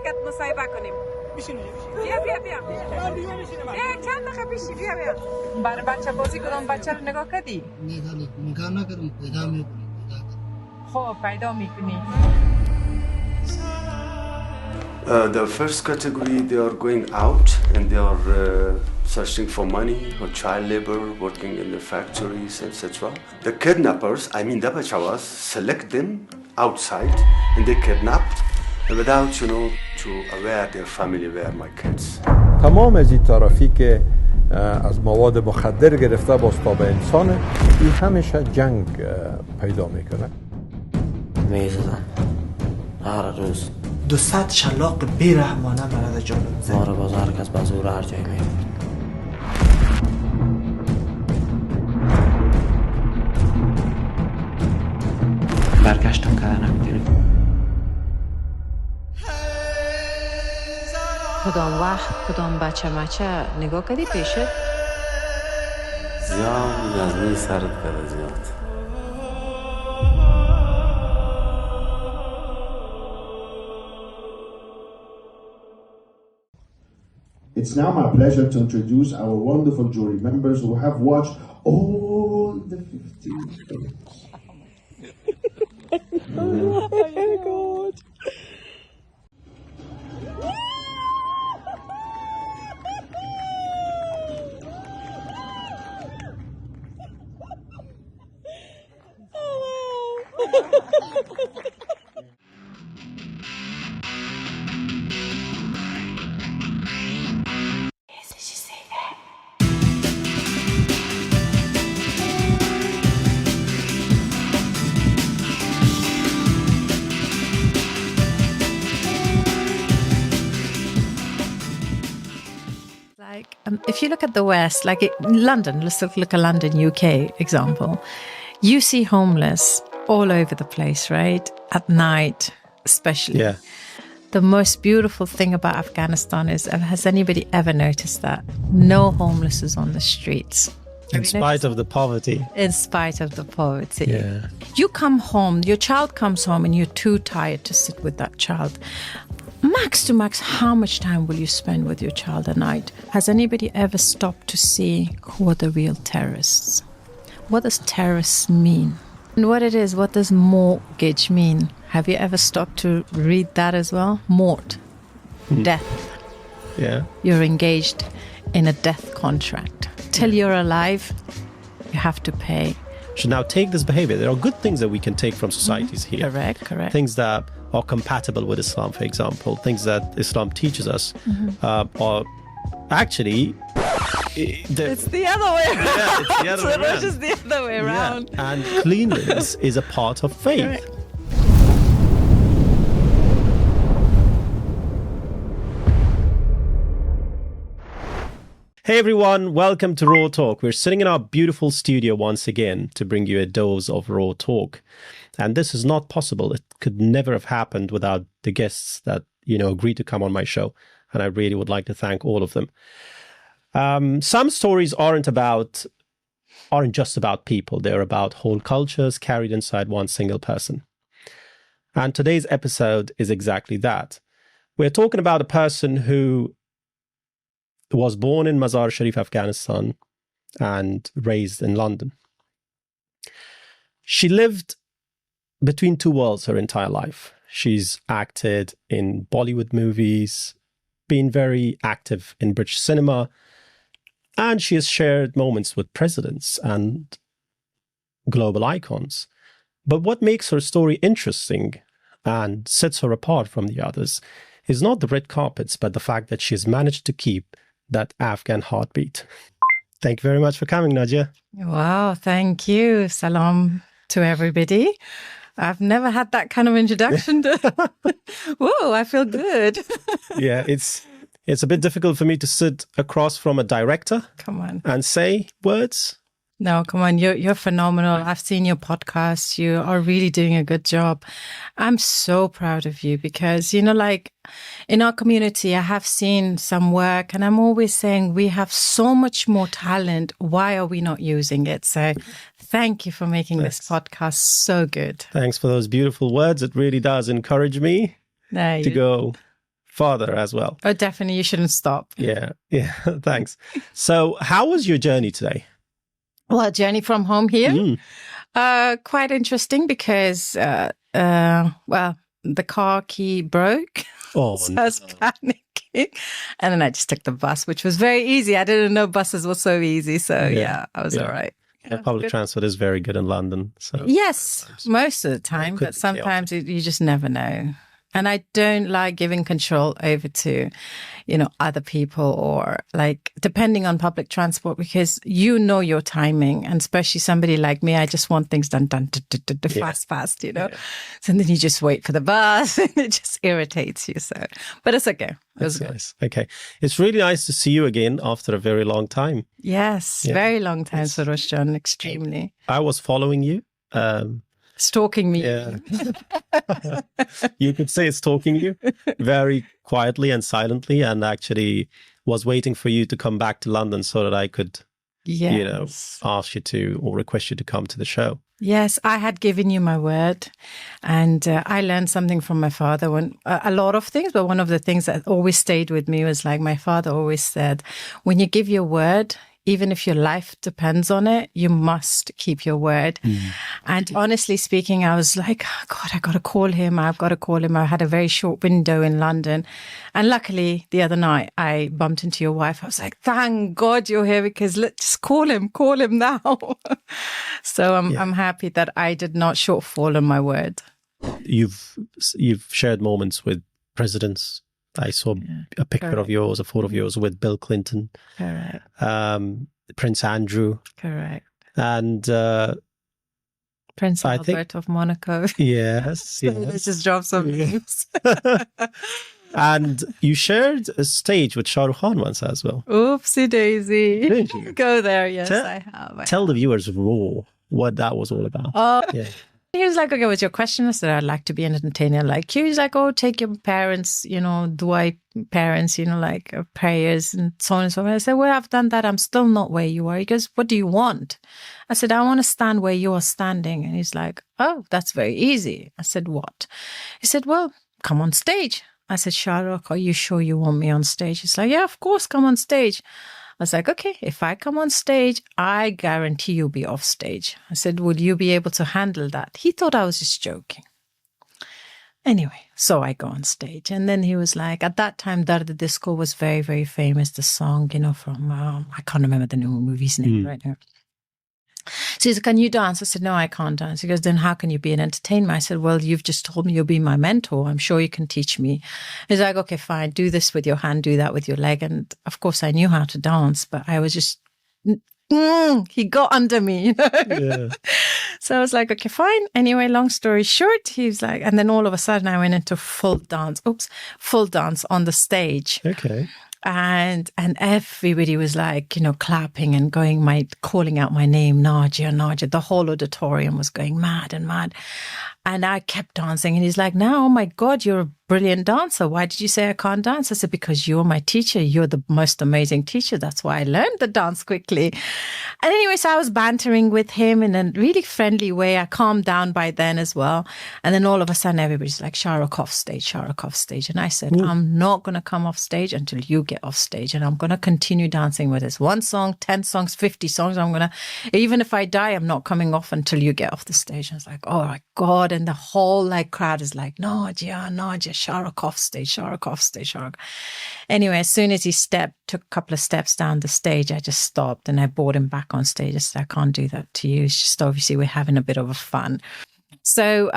که مصاحبه کنیم. بیا. چند دقیقه پیشی بیا. برای بچه بازی کدام بچه رو نگاه کردی؟ نگاه نکردم پیدا میکنم. خب پیدا میکنی. The first category, they are going out and they are searching for money or child labor, working in the factories, etc. The kidnappers, I mean the Bachawas, select them outside and they kidnapped without, to aware their family were my kids. تمام از این طرفی که از مواد مخدر گرفته بازتاب انسان این همیشه جنگ پیدا میکنه. میزدن هر روز 200 شلاق بیرحمانه مرد جانم زد. ما رو باز هر کس بازور هر جایی میرد. برگشتم که نمیتونیم. کدام وقت کدام بچه نگاه کردی پیشت؟ زیاد از نی سرد کرده زیاد. It's now my pleasure to introduce our wonderful jury members who have watched all the 15 films. Oh my God. If you look at the West, like London, let's look at London, UK example, you see homeless all over the place, right? At night, especially. Yeah. The most beautiful thing about Afghanistan is, has anybody ever noticed that? No homeless is on the streets. In spite of the poverty. In spite of the poverty. Yeah. You come home, your child comes home and you're too tired to sit with that child. Max to max, how much time will you spend with your child a night? Has anybody ever stopped to see who are the real terrorists? What does terrorists mean? And what does mortgage mean? Have you ever stopped to read that as well? Mort, death. Yeah. You're engaged in a death contract. Till you're alive, you have to pay. Should now take this behavior. There are good things that we can take from societies here. Correct. Things that are compatible with Islam, for example. Things that Islam teaches us. Or actually... It's the other way around. Yeah, it's the other way around. It's just the other way around. Yeah. And cleanliness is a part of faith. Correct. Hey everyone, welcome to Raw Talk. We're sitting in our beautiful studio once again to bring you a dose of Raw Talk. And this is not possible. It could never have happened without the guests that, agreed to come on my show. And I really would like to thank all of them. Some stories aren't just about people. They're about whole cultures carried inside one single person. And today's episode is exactly that. We're talking about a person who was born in Mazar-e-Sharif, Afghanistan, and raised in London. She lived between two worlds her entire life. She's acted in Bollywood movies, been very active in British cinema, and she has shared moments with presidents and global icons. But what makes her story interesting and sets her apart from the others is not the red carpets, but the fact that she's managed to keep that Afghan heartbeat. Thank you very much for coming, Najia. Wow, thank you. Salam to everybody. I've never had that kind of introduction. Whoa, I feel good. Yeah, it's a bit difficult for me to sit across from a director. Come on. And say words. No, come on. You're phenomenal. I've seen your podcast. You are really doing a good job. I'm so proud of you because, in our community, I have seen some work and I'm always saying we have so much more talent. Why are we not using it? So thank you for making this podcast so good. Thanks for those beautiful words. It really does encourage me to go father as well. Oh, definitely, you shouldn't stop. Yeah, thanks. So how was your journey today? Well, journey from home here? Quite interesting because, well, the car key broke. Oh, So I was panicking. And then I just took the bus, which was very easy. I didn't know buses were so easy. So yeah, I was all right. Yeah, public transport is very good in London. So yes, most of the time, but sometimes you just never know. And I don't like giving control over to, other people or like depending on public transport because you know your timing. And especially somebody like me, I just want things done fast, So then you just wait for the bus and it just irritates you. So, but it's okay. It was good. Nice. Okay. It's really nice to see you again after a very long time. Yes, very long time, Sarosh John, extremely. I was following you. Stalking me. Yeah. You could say stalking you very quietly and silently, and actually was waiting for you to come back to London so that I could, ask you to or request you to come to the show. Yes, I had given you my word, and I learned something from my father. When a lot of things, but one of the things that always stayed with me was like my father always said, when you give your word, even if your life depends on it, you must keep your word. And honestly speaking, I was like, oh, God, I've got to call him. I had a very short window in London. And luckily, the other night, I bumped into your wife. I was like, thank God you're here because let's just call him now. So I'm happy that I did not shortfall on my word. You've shared moments with presidents. I saw a picture of yours, a photo of yours with Bill Clinton. Correct. Prince Andrew. Correct. And Prince Albert of Monaco. Yes. Let's just drop some names. And you shared a stage with Shah Rukh Khan once as well. Oopsie daisy. Did you? Go there. Yes, I have. Tell the viewers raw what that was all about. He was like, okay, what's your question? I said, I'd like to be an entertainer like you. He's like, oh, take your parents, dua parents, like prayers and so on and so on. I said, well, I've done that. I'm still not where you are. He goes, what do you want? I said, I want to stand where you are standing. And he's like, oh, that's very easy. I said, what? He said, well, come on stage. I said, Shah Rukh, are you sure you want me on stage? He's like, yeah, of course, come on stage. I was like, okay, if I come on stage, I guarantee you'll be off stage. I said, will you be able to handle that? He thought I was just joking. Anyway, so I go on stage. And then he was like, at that time, Dard Disco was very, very famous. The song, from, I can't remember the new movie's name right now. So he said, can you dance? I said, no, I can't dance. He goes, then how can you be an entertainer? I said, well, you've just told me you'll be my mentor. I'm sure you can teach me. He's like, okay, fine. Do this with your hand, do that with your leg. And of course, I knew how to dance, but I was just, he got under me, Yeah. So I was like, okay, fine. Anyway, long story short, he's like, and then all of a sudden I went into full dance on the stage. Okay. And everybody was like, clapping and calling out my name, Najia. The whole auditorium was going mad. And I kept dancing. And he's like, no, oh my God, you're a brilliant dancer. Why did you say I can't dance? I said, because you're my teacher. You're the most amazing teacher. That's why I learned the dance quickly. And anyway, so I was bantering with him in a really friendly way. I calmed down by then as well. And then all of a sudden, everybody's like, Shah Rukh off stage. And I said, I'm not going to come off stage until you get off stage. And I'm going to continue dancing with this 1 song, 10 songs, 50 songs. Even if I die, I'm not coming off until you get off the stage. And I was like, oh my God. And the whole crowd is like, Najia, Shah Rukh off stage. Anyway, as soon as he took a couple of steps down the stage, I just stopped and I brought him back on stage. I said, I can't do that to you. It's just obviously we're having a bit of a fun. So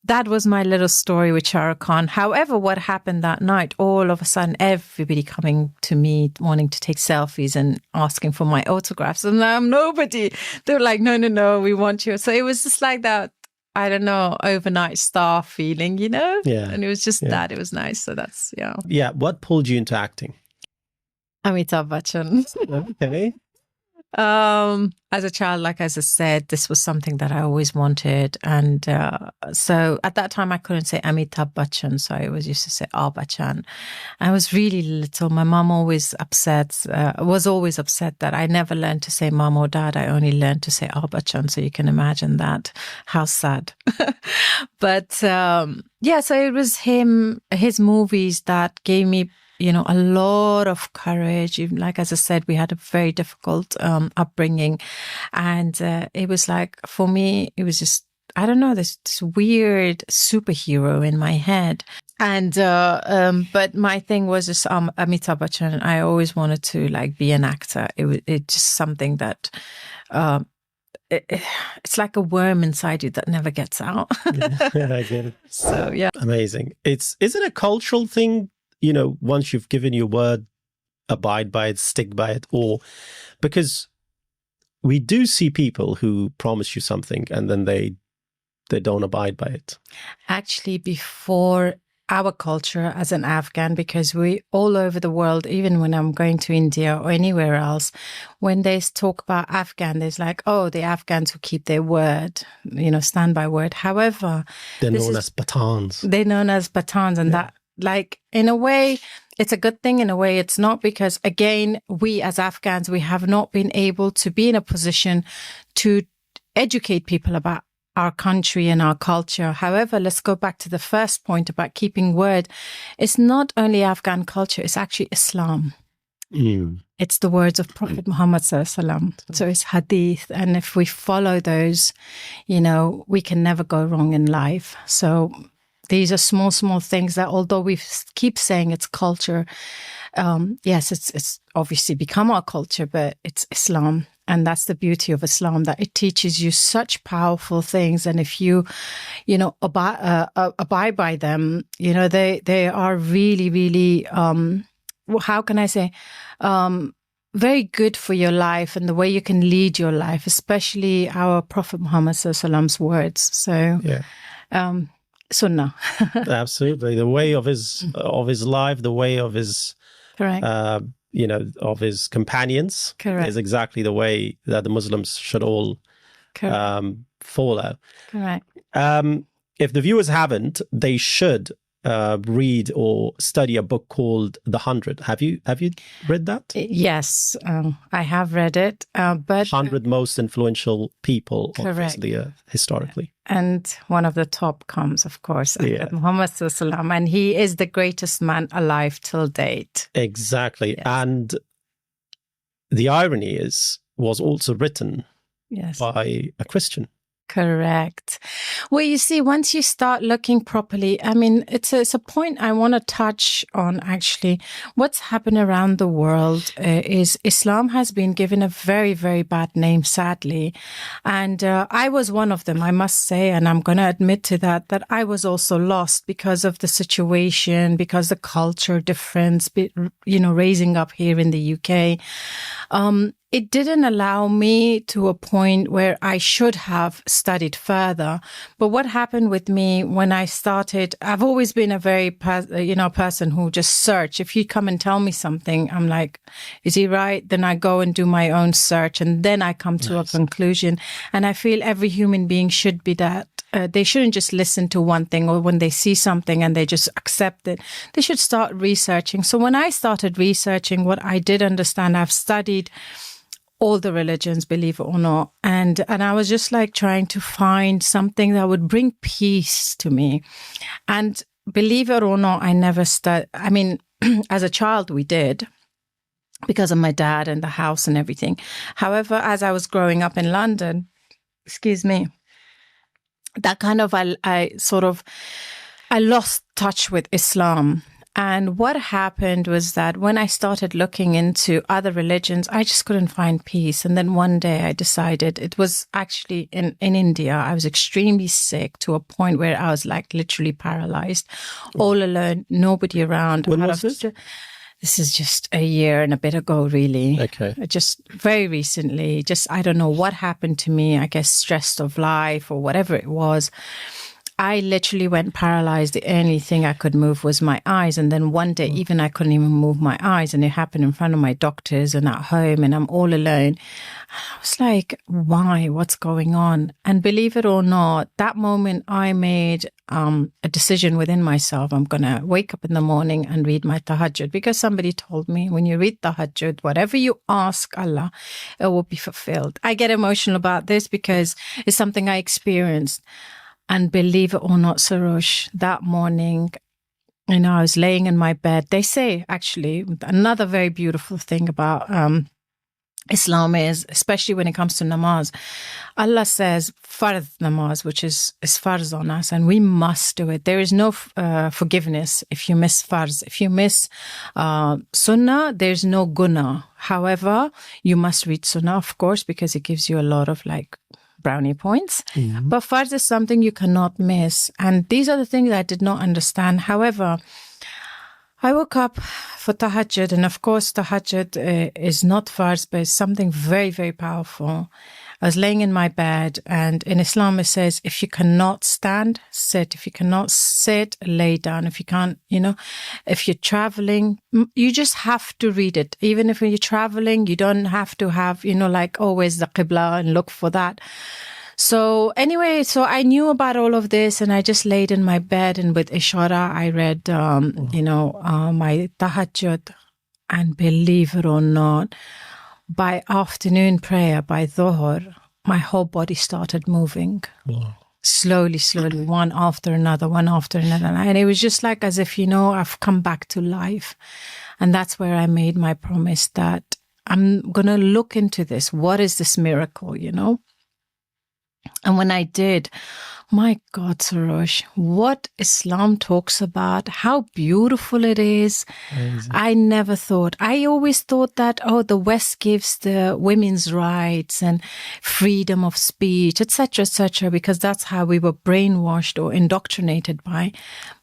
that was my little story with Shah Rukh Khan. However, what happened that night, all of a sudden, everybody coming to me, wanting to take selfies and asking for my autographs. And I'm nobody. They were like, no, we want you. So it was just like that, I don't know, overnight star feeling, Yeah. And it was just that. It was nice. So that's, Yeah. What pulled you into acting? Amitabh Bachchan. Okay. As a child, like as I said, this was something that I always wanted. And so at that time, I couldn't say Amitabh Bachchan. So I always used to say Bachchan. I was really little. My mom was always upset that I never learned to say mom or dad. I only learned to say Bachchan. So you can imagine that. How sad. But so it was his movies that gave me a lot of courage. Even, like, as I said, we had a very difficult upbringing. And it was like, for me, it was just, I don't know, this weird superhero in my head. And, but my thing was just Amitabh Bachchan. I always wanted to be an actor. It's just something that, it's like a worm inside you that never gets out. Yeah, I get it. So, yeah. Amazing. Is it a cultural thing? Once you've given your word, abide by it, stick by it, or because we do see people who promise you something and then they don't abide by it. Actually, before our culture as an Afghan, because we all over the world, even when I'm going to India or anywhere else, when they talk about Afghan, there's like, oh, the Afghans who keep their word, stand by word. However, they're known as Pathans. They're known as Pathans, and that, in a way, it's a good thing. In a way, it's not, because again, we as Afghans, we have not been able to be in a position to educate people about our country and our culture. However, let's go back to the first point about keeping word. It's not only Afghan culture, it's actually Islam. It's the words of Prophet Muhammad Sallallahu Alaihi Wasallam. So it's hadith. And if we follow those, we can never go wrong in life. So these are small things that, although we keep saying it's culture, yes, it's obviously become our culture, but it's Islam. And that's the beauty of Islam, that it teaches you such powerful things. And if you, abide by them, they are really, really, how can I say, very good for your life and the way you can lead your life, especially our Prophet Muhammad Sallallahu Alaihi Wasallam's words. So, Sunnah. Absolutely. The way of his life, the way of his, correct. Of his companions, correct, is exactly the way that the Muslims should all follow. Correct. If the viewers haven't, they should read or study a book called The 100. Have you read that? Yes, I have read it. But 100 most influential people, correct, obviously, historically. And one of the top comes, of course, Muhammad Sallallahu Alaihi Wasallam, and he is the greatest man alive till date. Exactly. Yes. And the irony was also written by a Christian. Correct. Well, you see, once you start looking properly, I mean, it's a point I want to touch on, actually. What's happened around the world is Islam has been given a very, very bad name, sadly. And I was one of them, I must say, and I'm going to admit to that I was also lost because of the situation, because the culture difference, raising up here in the UK. It didn't allow me to a point where I should have studied further. But what happened with me when I started, I've always been a very, person who just search. If you come and tell me something, I'm like, is he right? Then I go and do my own search, and then I come to a conclusion. And I feel every human being should be that. They shouldn't just listen to one thing, or when they see something and they just accept it. They should start researching. So when I started researching, what I did understand, I've studied all the religions, believe it or not. And I was just trying to find something that would bring peace to me. And believe it or not, I never studied. I mean, as a child, we did, because of my dad and the house and everything. However, as I was growing up in London, that kind of, I lost touch with Islam. And what happened was that when I started looking into other religions, I just couldn't find peace. And then one day I decided, it was actually in India, I was extremely sick to a point where I was literally paralyzed, all alone, nobody around. When was this? This is just a year and a bit ago, really. Okay. Just very recently, I don't know what happened to me. I guess stress of life or whatever it was. I literally went paralyzed. The only thing I could move was my eyes. And then one day, even I couldn't even move my eyes. And it happened in front of my doctors and at home, and I'm all alone. I was like, why? What's going on? And believe it or not, that moment I made a decision within myself. I'm going to wake up in the morning and read my tahajjud, because somebody told me when you read tahajjud, whatever you ask Allah, it will be fulfilled. I get emotional about this because it's something I experienced. And believe it or not, Sarosh, that morning, I was laying in my bed. They say, actually, another very beautiful thing about Islam is, especially when it comes to namaz, Allah says fard namaz, which is farz on us, and we must do it. There is no forgiveness if you miss farz. If you miss sunnah, there's no guna. However, you must read sunnah, of course, because it gives you a lot of brownie points. Mm-hmm. But farz is something you cannot miss. And these are the things I did not understand. However, I woke up for tahajjud, and of course, tahajjud is not farz, but it's something very, very powerful. I was laying in my bed, and in Islam it says, if you cannot stand, sit. If you cannot sit, lay down. If you can't, if you're traveling, you just have to read it. Even if you're traveling, you don't have to have, always the qibla and look for that. So anyway, I knew about all of this, and I just laid in my bed, and with ishara, I read, my tahajjud, and believe it or not, by afternoon prayer, by dhuhr, my whole body started moving. Wow. Slowly, one after another. And it was just like as if, I've come back to life. And that's where I made my promise that I'm going to look into this. What is this miracle, And when I did, my God, Sarosh, what Islam talks about, how beautiful it is. Amazing. I never thought. I always thought that, the West gives the women's rights and freedom of speech, etc., because that's how we were brainwashed or indoctrinated by.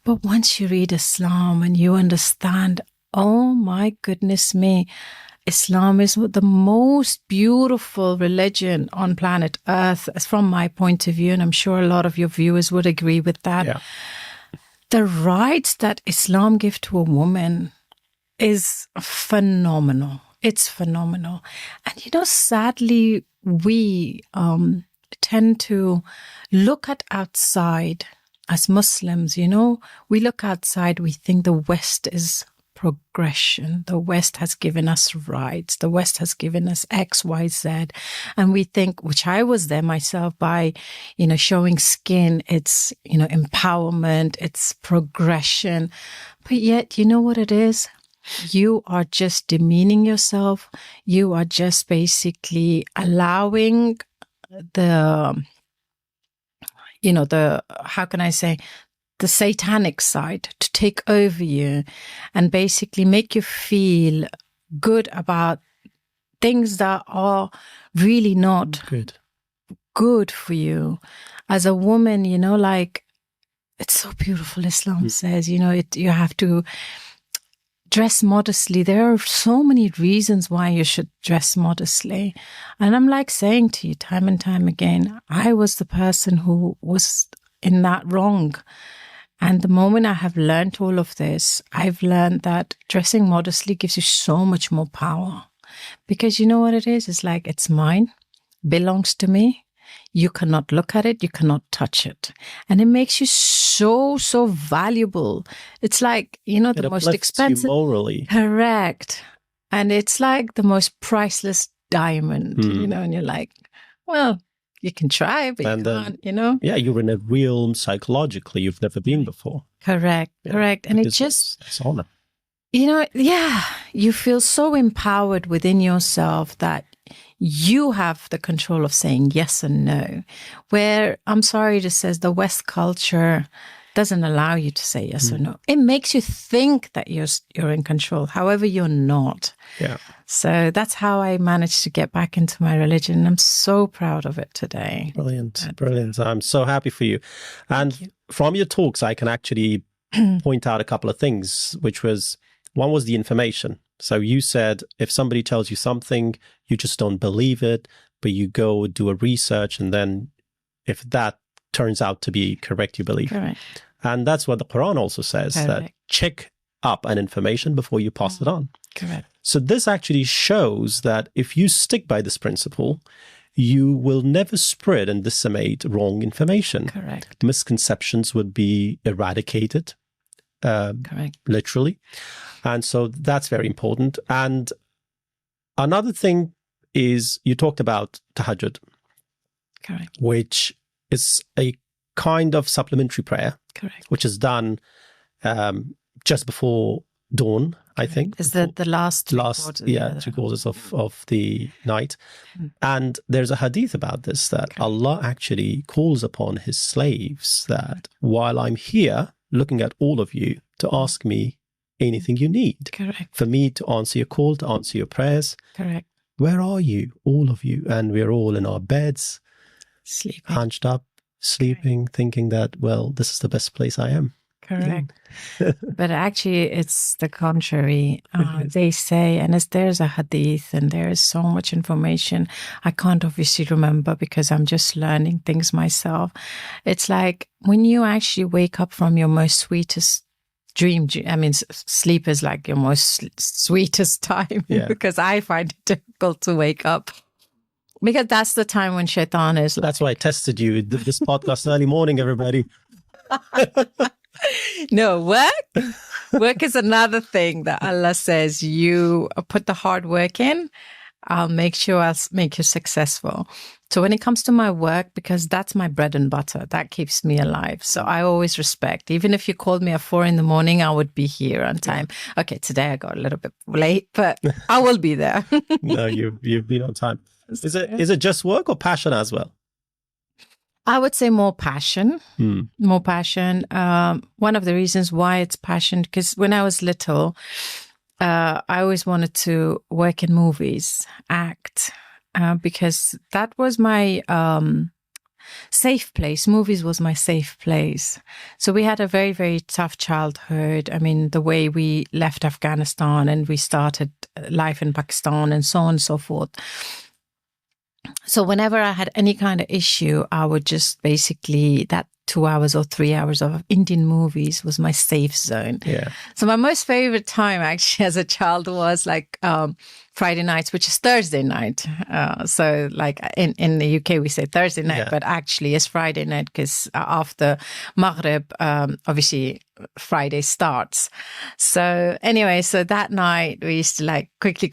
But once you read Islam and you understand, oh my goodness me, Islam is the most beautiful religion on planet Earth, from my point of view, and I'm sure a lot of your viewers would agree with that. Yeah. The rights that Islam gives to a woman is phenomenal. It's phenomenal. And, sadly, we tend to look at outside as Muslims, we look outside, we think the West is progression. The West has given us rights. The West has given us X, Y, Z. And we think, which I was there myself, by, showing skin, it's, empowerment, it's progression. But yet, you know what it is? You are just demeaning yourself. You are just basically allowing the how can I say, the satanic side to take over you and basically make you feel good about things that are really not good for you. As a woman, it's so beautiful. Islam says, you have to dress modestly. There are so many reasons why you should dress modestly. And I'm saying to you time and time again, I was the person who was in that wrong. And the moment I have learned all of this, I've learned that dressing modestly gives you so much more power. Because you know what it is? It's it's mine, belongs to me. You cannot look at it. You cannot touch it. And it makes you so, so valuable. It's the most expensive. You morally. Correct. And it's the most priceless diamond, and you're well, you can try, but you can't, Yeah, you're in a realm psychologically you've never been before. Correct. And it just... It's honor. You feel so empowered within yourself that you have the control of saying yes and no. Where, I'm sorry to say, the West culture doesn't allow you to say yes or no. It makes you think that you're in control. However, you're not. Yeah. So that's how I managed to get back into my religion. I'm so proud of it today. Brilliant. I'm so happy for you. And from your talks, I can actually point out a couple of things, which was, one was the information. So you said, if somebody tells you something, you just don't believe it, but you go do a research, and then if that turns out to be correct, you believe. Correct. And that's what the Quran also says, that Correct. check up an information before you pass it on. Correct. So this actually shows that if you stick by this principle, you will never spread and disseminate wrong information. Correct. Misconceptions would be eradicated, Correct. literally. And so that's very important. And another thing is, you talked about tahajjud, Correct. which is a kind of supplementary prayer, Correct. which is done just before dawn, I think. Is that the last three three quarters of the night. And there's a hadith about this, that Allah actually calls upon his slaves that while I'm here looking at all of you, to ask me anything you need. Correct. For me to answer your call, to answer your prayers. Correct. Where are you? All of you. And we're all in our beds, Sleeping. hunched up, sleeping, thinking that, well, this is the best place I am. Correct. But actually, it's the contrary. They say, and as there's a hadith and there is so much information, I can't obviously remember because I'm just learning things myself. It's like when you actually wake up from your most sweetest dream, I mean, sleep is like your most sweetest time because I find it difficult to wake up. Because that's the time when shaitan is like... That's why I tested you. This podcast early morning, everybody. No, work is another thing that Allah says, you put the hard work in, I'll make you successful. So when it comes to my work, because that's my bread and butter, that keeps me alive. So I always respect, even if you called me at 4 a.m, I would be here on time. Okay, today I got a little bit late, but I will be there. No, you've been on time. Is it just work or passion as well? I would say more passion. More passion. One of the reasons why it's passion, because when I was little, I always wanted to work in movies, act, because that was my safe place. Movies was my safe place. So we had a very, very tough childhood. I mean, the way we left Afghanistan and we started life in Pakistan and so on and so forth. So whenever I had any kind of issue, I would just basically, that 2 hours or 3 hours of Indian movies was my safe zone. Yeah. So my most favorite time actually as a child was like Friday nights, which is Thursday night. So like in the UK, we say Thursday night, but actually it's Friday night because after Maghrib, obviously Friday starts. So anyway, so that night we used to like quickly,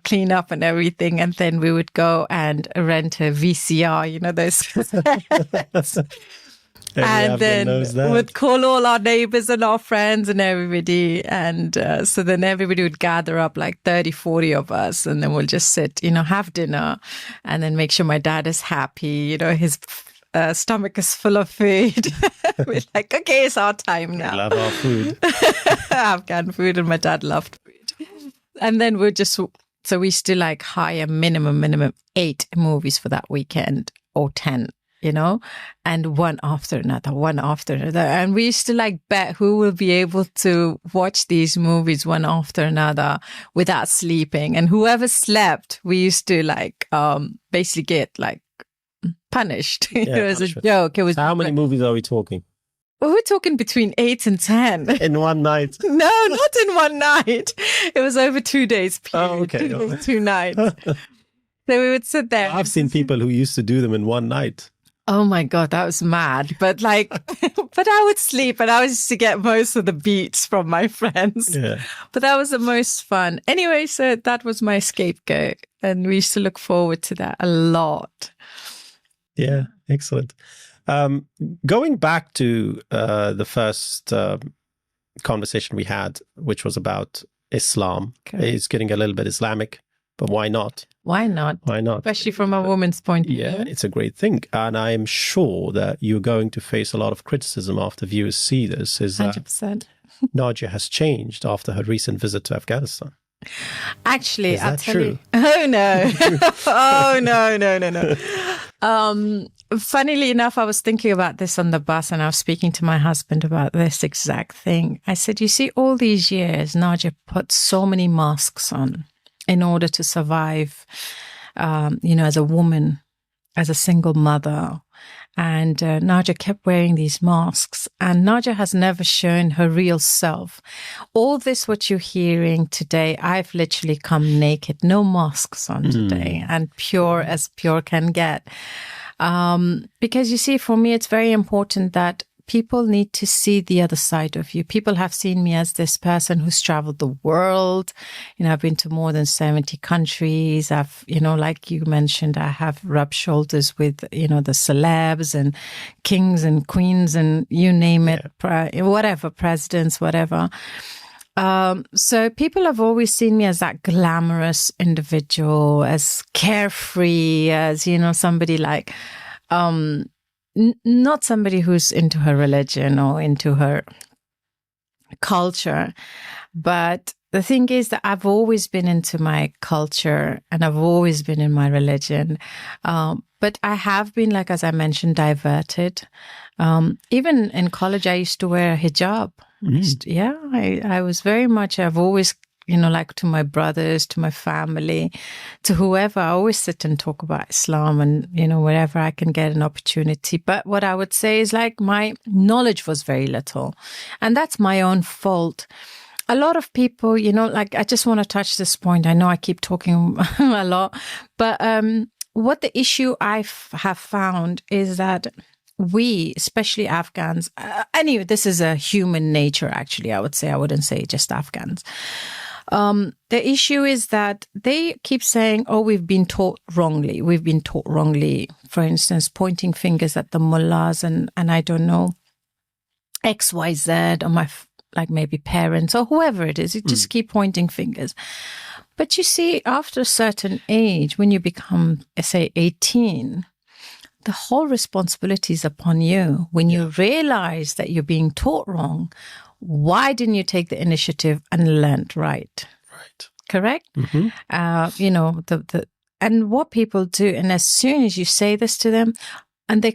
clean up and everything. And then we would go and rent a VCR, those. And then would call all our neighbors and our friends and everybody. And so then everybody would gather up like 30, 40 of us. And then we'll just sit, have dinner and then make sure my dad is happy. His stomach is full of food. We're like, okay, it's our time now. We love our food. Afghan food, and my dad loved food. And then so we used to like hire minimum 8 movies for that weekend or 10. And one after another. And we used to like bet who will be able to watch these movies one after another without sleeping. And whoever slept, we used to like basically get like punished. It was a joke. It was. How many movies are we talking? Well, we're talking between 8 and 10. In one night? No, not in one night. It was over 2 days. Period. Oh, okay. 2 days, 2 nights. So we would sit there. I've seen people who used to do them in one night. Oh my God, that was mad. But like, but I would sleep and I used to get most of the beats from my friends. Yeah. But that was the most fun. Anyway, so that was my scapegoat. And we used to look forward to that a lot. Yeah, excellent. Going back to the first conversation we had, which was about Islam. Okay. It's getting a little bit Islamic, but why not? Why not? Why not? Especially from a woman's point of view. Yeah, it's a great thing. And I am sure that you're going to face a lot of criticism after viewers see this. 100%. Najia has changed after her recent visit to Afghanistan. Actually, I'll tell you. Oh, no. Oh, no. Funnily enough, I was thinking about this on the bus and I was speaking to my husband about this exact thing. I said, you see, all these years, Najia put so many masks on in order to survive, as a woman as a single mother. And Najia kept wearing these masks. And Najia has never shown her real self. All this, what you're hearing today, I've literally come naked, no masks on today, and pure as pure can get. Because you see, for me, it's very important that people need to see the other side of you. People have seen me as this person who's traveled the world. You know, I've been to more than 70 countries. I've, you know, like you mentioned, I have rubbed shoulders with, you know, the celebs and kings and queens and you name it, whatever, presidents, whatever. So people have always seen me as that glamorous individual, as carefree, as, you know, somebody like, not somebody who's into her religion or into her culture. But the thing is that I've always been into my culture and I've always been in my religion. But I have been, like, as I mentioned, diverted. Even in college, I used to wear a hijab. I was very much, I've always, you know, like to my brothers, to my family, to whoever, I always sit and talk about Islam and, you know, wherever I can get an opportunity. But what I would say is, like, my knowledge was very little. And that's my own fault. A lot of people, you know, like, I just want to touch this point. I know I keep talking a lot, but what the issue I have found is that we, especially Afghans, anyway, this is a human nature, actually, I would say. I wouldn't say just Afghans. The issue is that they keep saying, oh, we've been taught wrongly. We've been taught wrongly. For instance, pointing fingers at the mullahs and I don't know, X, Y, Z, or my, like, maybe parents or whoever it is. You just keep pointing fingers. But you see, after a certain age, when you become, say, 18, the whole responsibility is upon you. When you realize that you're being taught wrong, why didn't you take the initiative and learn right? Right. Correct? You know, and what people do, and as soon as you say this to them, and they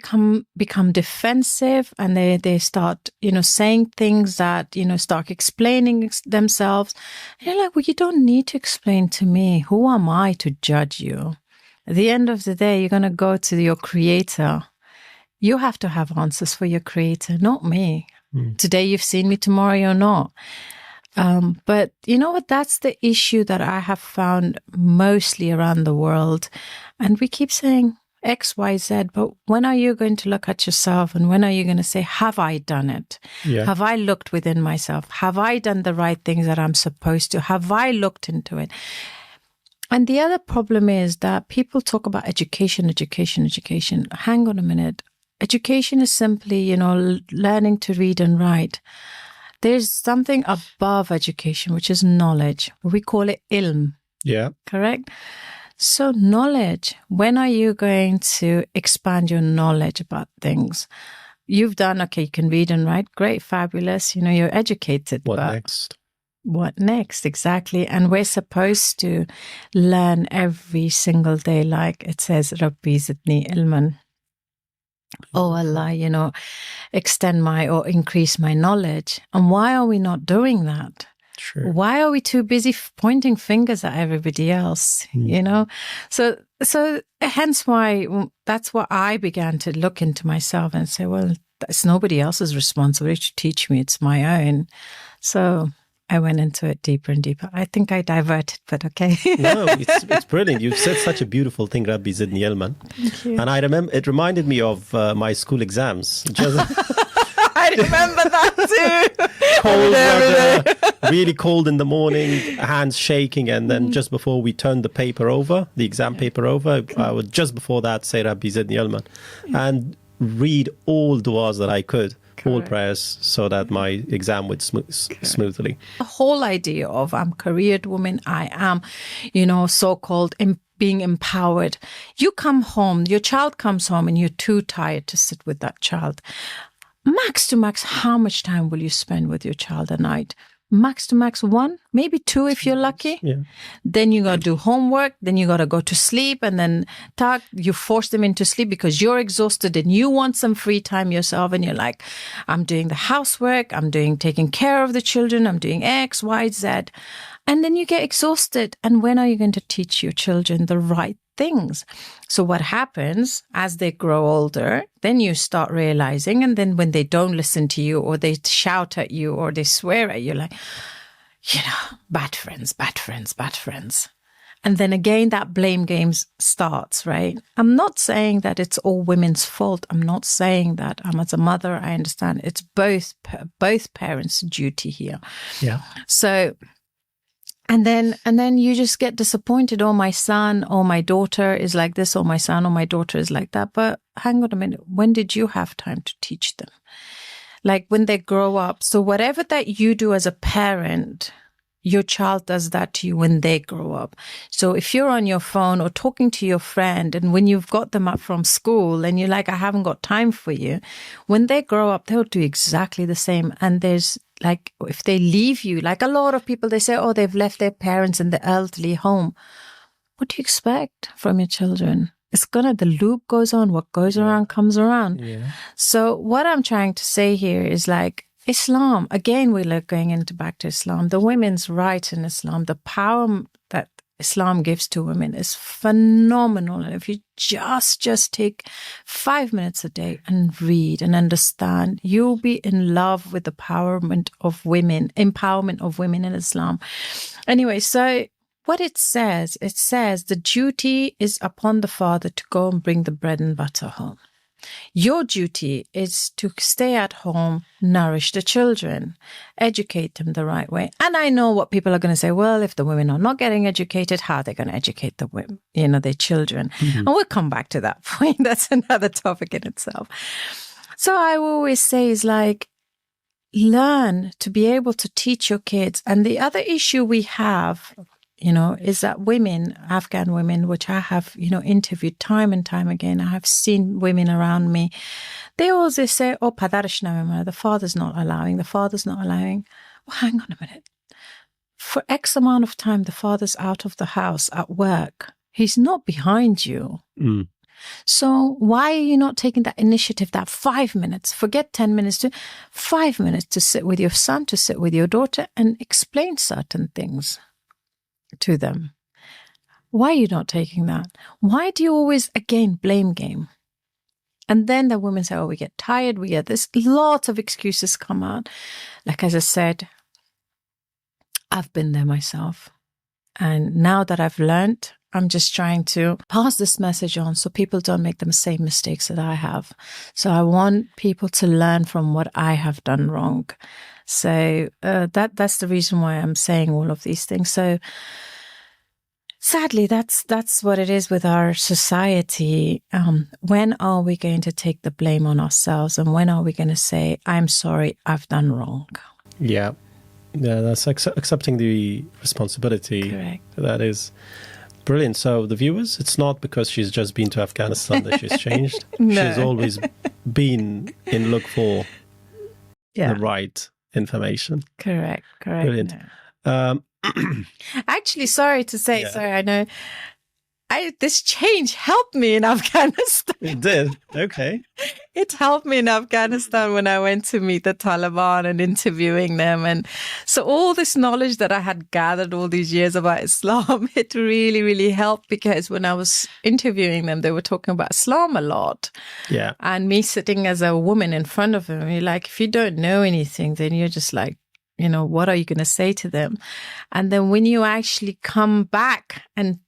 become defensive and they start, you know, saying things that, you know, start explaining themselves. And you're like, well, you don't need to explain to me. Who am I to judge you? At the end of the day, you're going to go to your creator. You have to have answers for your creator, not me. Today you've seen me, tomorrow you're not. But you know what? That's the issue that I have found mostly around the world. And we keep saying X, Y, Z, but when are you going to look at yourself and when are you going to say, have I done it? Yeah. Have I looked within myself? Have I done the right things that I'm supposed to? Have I looked into it? And the other problem is that people talk about education. Hang on a minute. Education is simply, you know, learning to read and write. There's something above education, which is knowledge. We call it ilm. Yeah. Correct? So knowledge, when are you going to expand your knowledge about things? You've done, okay, you can read and write. Great, fabulous. You know, you're educated. What next? What next? Exactly. And we're supposed to learn every single day, like it says, Rabbi zidni ilman. Oh Allah, you know, extend or increase my knowledge. And why are we not doing that? Sure. Why are we too busy pointing fingers at everybody else? You know, so hence why that's why I began to look into myself and say, well, it's nobody else's responsibility to teach me; it's my own. So I went into it deeper and deeper. I think I diverted, but okay. No, it's brilliant. You've said such a beautiful thing, Rabbi Zidni Elman. Thank you. And I remember it reminded me of my school exams. I remember that too. Cold weather, really cold in the morning, hands shaking, and then just before we turned the paper over, the exam paper over, I would just before that say Rabbi Zidni Elman and read all du'as that I could. All prayers so that my exam would smoothly. The whole idea of I'm a careered woman, I am, you know, so-called being empowered. You come home, your child comes home and you're too tired to sit with that child. Max to max, how much time will you spend with your child a night? Max to max 1, maybe 2 if you're lucky. Yeah. Then you got to do homework. Then you got to go to sleep. And then you force them into sleep because you're exhausted and you want some free time yourself. And you're like, I'm doing the housework. I'm taking care of the children. I'm doing X, Y, Z. And then you get exhausted. And when are you going to teach your children the right things? So what happens as they grow older, then you start realizing, and then when they don't listen to you, or they shout at you, or they swear at you, like, bad friends, bad friends, bad friends. And then again, that blame game starts, right? I'm not saying that it's all women's fault. I'm not saying that. As a mother, I understand it's both parents' duty here. Yeah. So, and then you just get disappointed. Oh, my son or my daughter is like this, or my son or my daughter is like that. But hang on a minute. When did you have time to teach them? Like when they grow up. So whatever that you do as a parent, your child does that to you when they grow up. So if you're on your phone or talking to your friend, and when you've got them up from school and you're like, I haven't got time for you, when they grow up, they'll do exactly the same. And there's like, if they leave you, like a lot of people, they say, oh, they've left their parents in the elderly home. What do you expect from your children? The loop goes on. What goes around comes around. Yeah. So what I'm trying to say here is like, Islam, again, we're going back to Islam, the women's right in Islam, the power that Islam gives to women is phenomenal. And if you just take 5 minutes a day and read and understand, you'll be in love with the empowerment of women in Islam. Anyway, so what it says the duty is upon the father to go and bring the bread and butter home. Your duty is to stay at home, nourish the children, educate them the right way. And I know what people are going to say, well, if the women are not getting educated, how are they going to educate the women, their children? Mm-hmm. And we'll come back to that point. That's another topic in itself. So I always say is like, learn to be able to teach your kids. And the other issue we have, is that women, Afghan women, which I have, interviewed time and time again, I have seen women around me, they always say, oh, padarish namemane, the father's not allowing. Well, hang on a minute. For X amount of time, the father's out of the house at work. He's not behind you. Mm. So why are you not taking that initiative, that 5 minutes, forget 10 minutes, 5 minutes to sit with your son, to sit with your daughter and explain certain things to them? Why are you not taking that? Why do you always, again, blame game? And then the women say, oh, we get tired, we get this. Lots of excuses come out. Like, as I said, I've been there myself. And now that I've learned, I'm just trying to pass this message on so people don't make the same mistakes that I have. So I want people to learn from what I have done wrong. So that's the reason why I'm saying all of these things. So sadly, that's what it is with our society. When are we going to take the blame on ourselves? And when are we going to say, I'm sorry, I've done wrong? Yeah, that's accepting the responsibility. Correct. That is brilliant. So the viewers, it's not because she's just been to Afghanistan that she's changed. No. She's always been in look for the right information. Correct. Brilliant. No. Actually, sorry to say, I know this change helped me in Afghanistan. It did? Okay. It helped me in Afghanistan when I went to meet the Taliban and interviewing them. And so all this knowledge that I had gathered all these years about Islam, it really, really helped, because when I was interviewing them, they were talking about Islam a lot. Yeah. And me sitting as a woman in front of them, you're like, if you don't know anything, then you're just like, what are you going to say to them? And then when you actually come back and,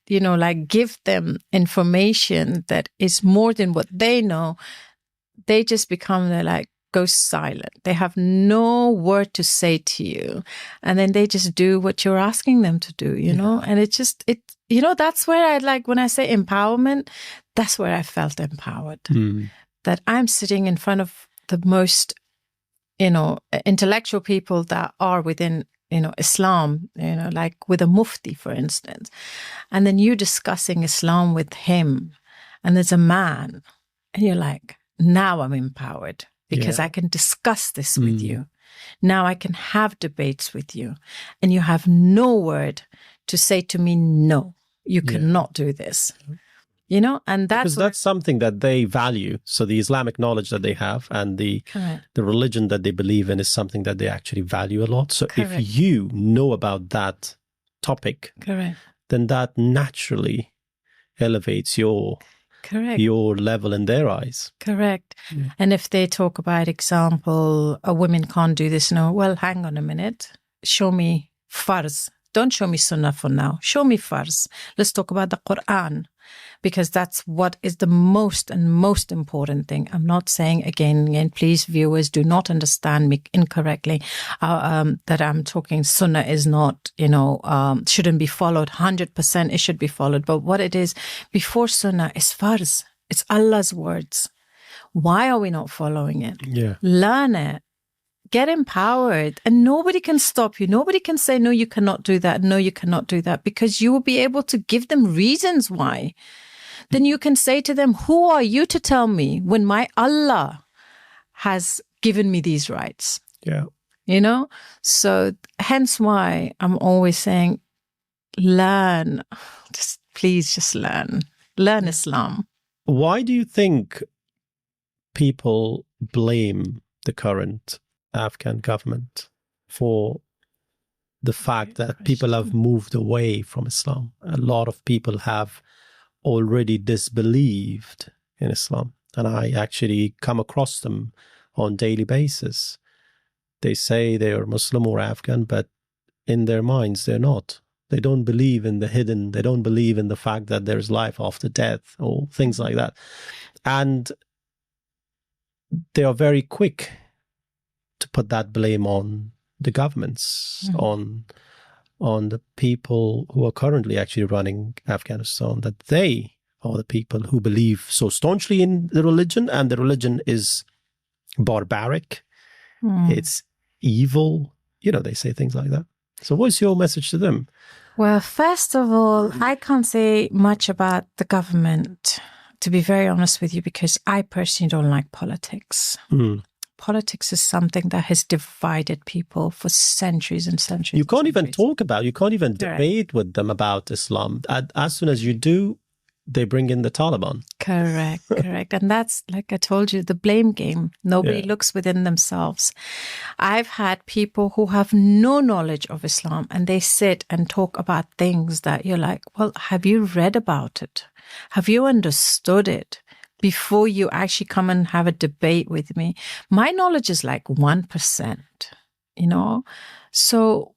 give them information that is more than what they know, they just go silent. They have no word to say to you. And then they just do what you're asking them to do, know? And that's where when I say empowerment, that's where I felt empowered. That I'm sitting in front of the most intellectual people that are within, Islam, like with a mufti, for instance. And then you discussing Islam with him, and there's a man, and you're like, now I'm empowered because I can discuss this with you. Now I can have debates with you, and you have no word to say to me, no, you cannot do this. And that's something that they value. So the Islamic knowledge that they have and the religion that they believe in is something that they actually value a lot. So if you know about that topic, Correct. then that naturally elevates your level in their eyes. Correct. And if they talk about example, a woman can't do this, no, well, hang on a minute. Show me farz. Don't show me sunnah for now. Show me farz. Let's talk about the Quran, because that's what is the most important thing. I'm not saying again, please viewers, do not understand me incorrectly, that I'm talking sunnah is not, shouldn't be followed 100%. It should be followed. But what it is before sunnah is farz. It's Allah's words. Why are we not following it? Yeah. Learn it. Get empowered, and nobody can stop you. Nobody can say, no, you cannot do that. No, you cannot do that, because you will be able to give them reasons why. Then you can say to them, who are you to tell me when my Allah has given me these rights? Yeah. So hence why I'm always saying, learn. Please just learn. Learn Islam. Why do you think people blame the current Afghan government for the fact that people have moved away from Islam? A lot of people have already disbelieved in Islam, and I actually come across them on a daily basis. They say they are Muslim or Afghan, but in their minds they're not. They don't believe in the hidden. They don't believe in the fact that there's life after death or things like that. And they are very quick to put that blame on the governments, on the people who are currently actually running Afghanistan, that they are the people who believe so staunchly in the religion, and the religion is barbaric, it's evil. They say things like that. So what's your message to them? Well, first of all, I can't say much about the government, to be very honest with you, because I personally don't like politics. Politics is something that has divided people for centuries and centuries. You can't even debate with them about Islam. As soon as you do, they bring in the Taliban. Correct. And that's, like I told you, the blame game. Nobody looks within themselves. I've had people who have no knowledge of Islam, and they sit and talk about things that you're like, well, have you read about it? Have you understood it before you actually come and have a debate with me? My knowledge is like 1%, So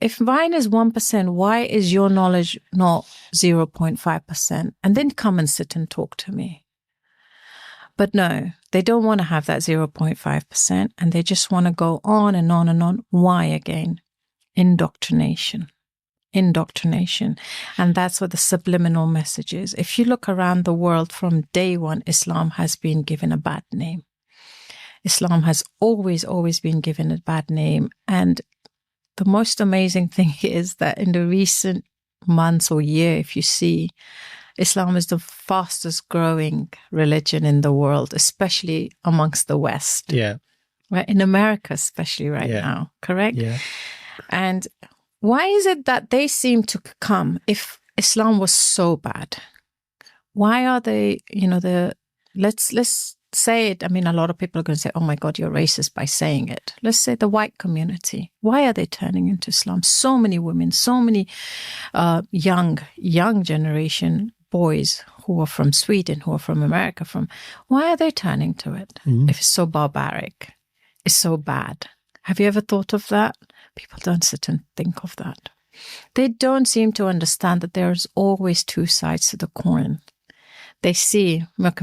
if mine is 1%, why is your knowledge not 0.5%? And then come and sit and talk to me. But no, they don't want to have that 0.5%, and they just want to go on and on and on. Why again? Indoctrination. And that's what the subliminal message is. If you look around the world from day one, Islam has been given a bad name. Islam has always been given a bad name. And the most amazing thing is that in the recent months or year, if you see, Islam is the fastest growing religion in the world, especially amongst the West. Yeah. Right? In America, especially now. Correct? Yeah. And why is it that they seem to come if Islam was so bad? Why are they, let's say it. I mean, a lot of people are going to say, oh my God, you're racist by saying it. Let's say the white community. Why are they turning into Islam? So many women, so many young generation boys who are from Sweden, who are from America, why are they turning to it? If it's so barbaric, it's so bad. Have you ever thought of that? People don't sit and think of that. They don't seem to understand that there's always two sides to the coin. They see, right?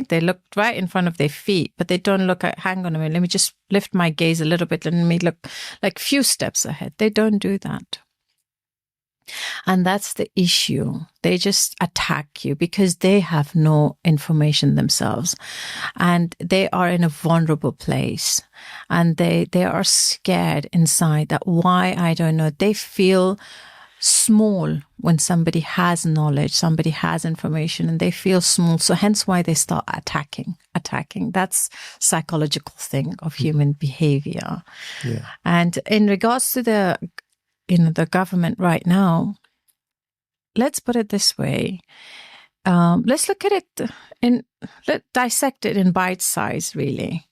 They look right in front of their feet, but they don't look at, hang on a minute, let me just lift my gaze a little bit, let me look like a few steps ahead. They don't do that. And that's the issue. They just attack you because they have no information themselves, and they are in a vulnerable place, and they are scared inside that why, I don't know. They feel small when somebody has knowledge, somebody has information, and they feel small. So hence why they start attacking. That's psychological thing of human behavior. Yeah. And in regards to the government right now, let's put it this way. Let's look at it let's dissect it in bite size, really.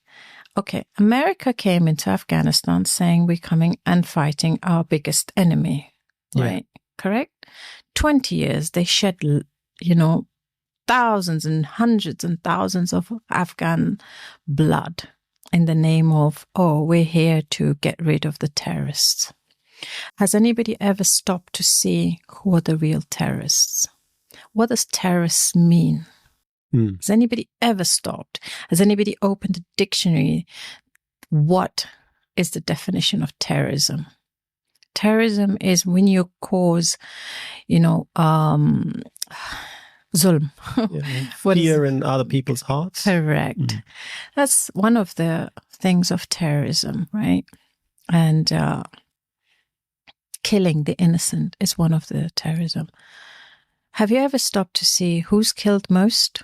Okay, America came into Afghanistan saying we're coming and fighting our biggest enemy, right? Correct? 20 years, they shed, thousands and hundreds and thousands of Afghan blood in the name of, we're here to get rid of the terrorists. Has anybody ever stopped to see who are the real terrorists? What does terrorists mean? Has anybody ever stopped? Has anybody opened a dictionary? What is the definition of terrorism? Terrorism is when you cause, zulm. Fear in other people's hearts. Correct. That's one of the things of terrorism, right? And killing the innocent is one of the terrorism. Have you ever stopped to see who's killed most?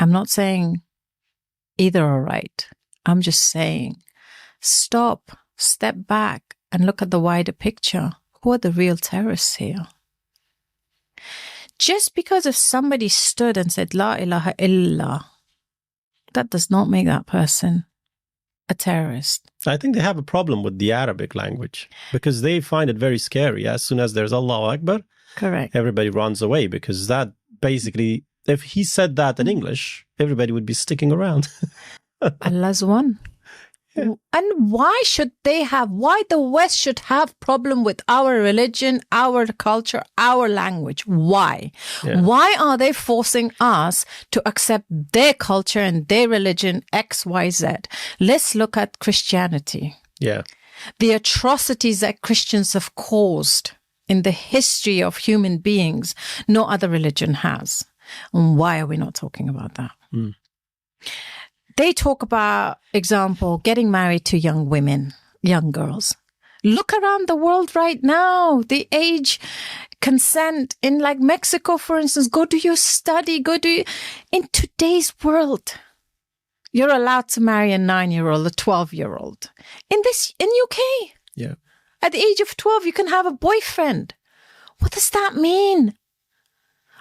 I'm not saying either are right. I'm just saying stop, step back and look at the wider picture. Who are the real terrorists here? Just because if somebody stood and said, La ilaha illallah, that does not make that person a terrorist. I think they have a problem with the Arabic language because they find it very scary. As soon as there's Allahu Akbar, correct, everybody runs away because that basically, if he said that in English, everybody would be sticking around. Allah's one. Yeah. And why the West should have problem with our religion, our culture, our language? Why? Yeah. Why are they forcing us to accept their culture and their religion, X, Y, Z? Let's look at Christianity. Yeah. The atrocities that Christians have caused in the history of human beings, no other religion has. And why are we not talking about that? They talk about, example, getting married to young women, young girls. Look around the world right now. The age consent in like Mexico, for instance, go do your study, in today's world, you're allowed to marry a 9-year-old, a 12-year-old. In UK. Yeah. At the age of 12, you can have a boyfriend. What does that mean?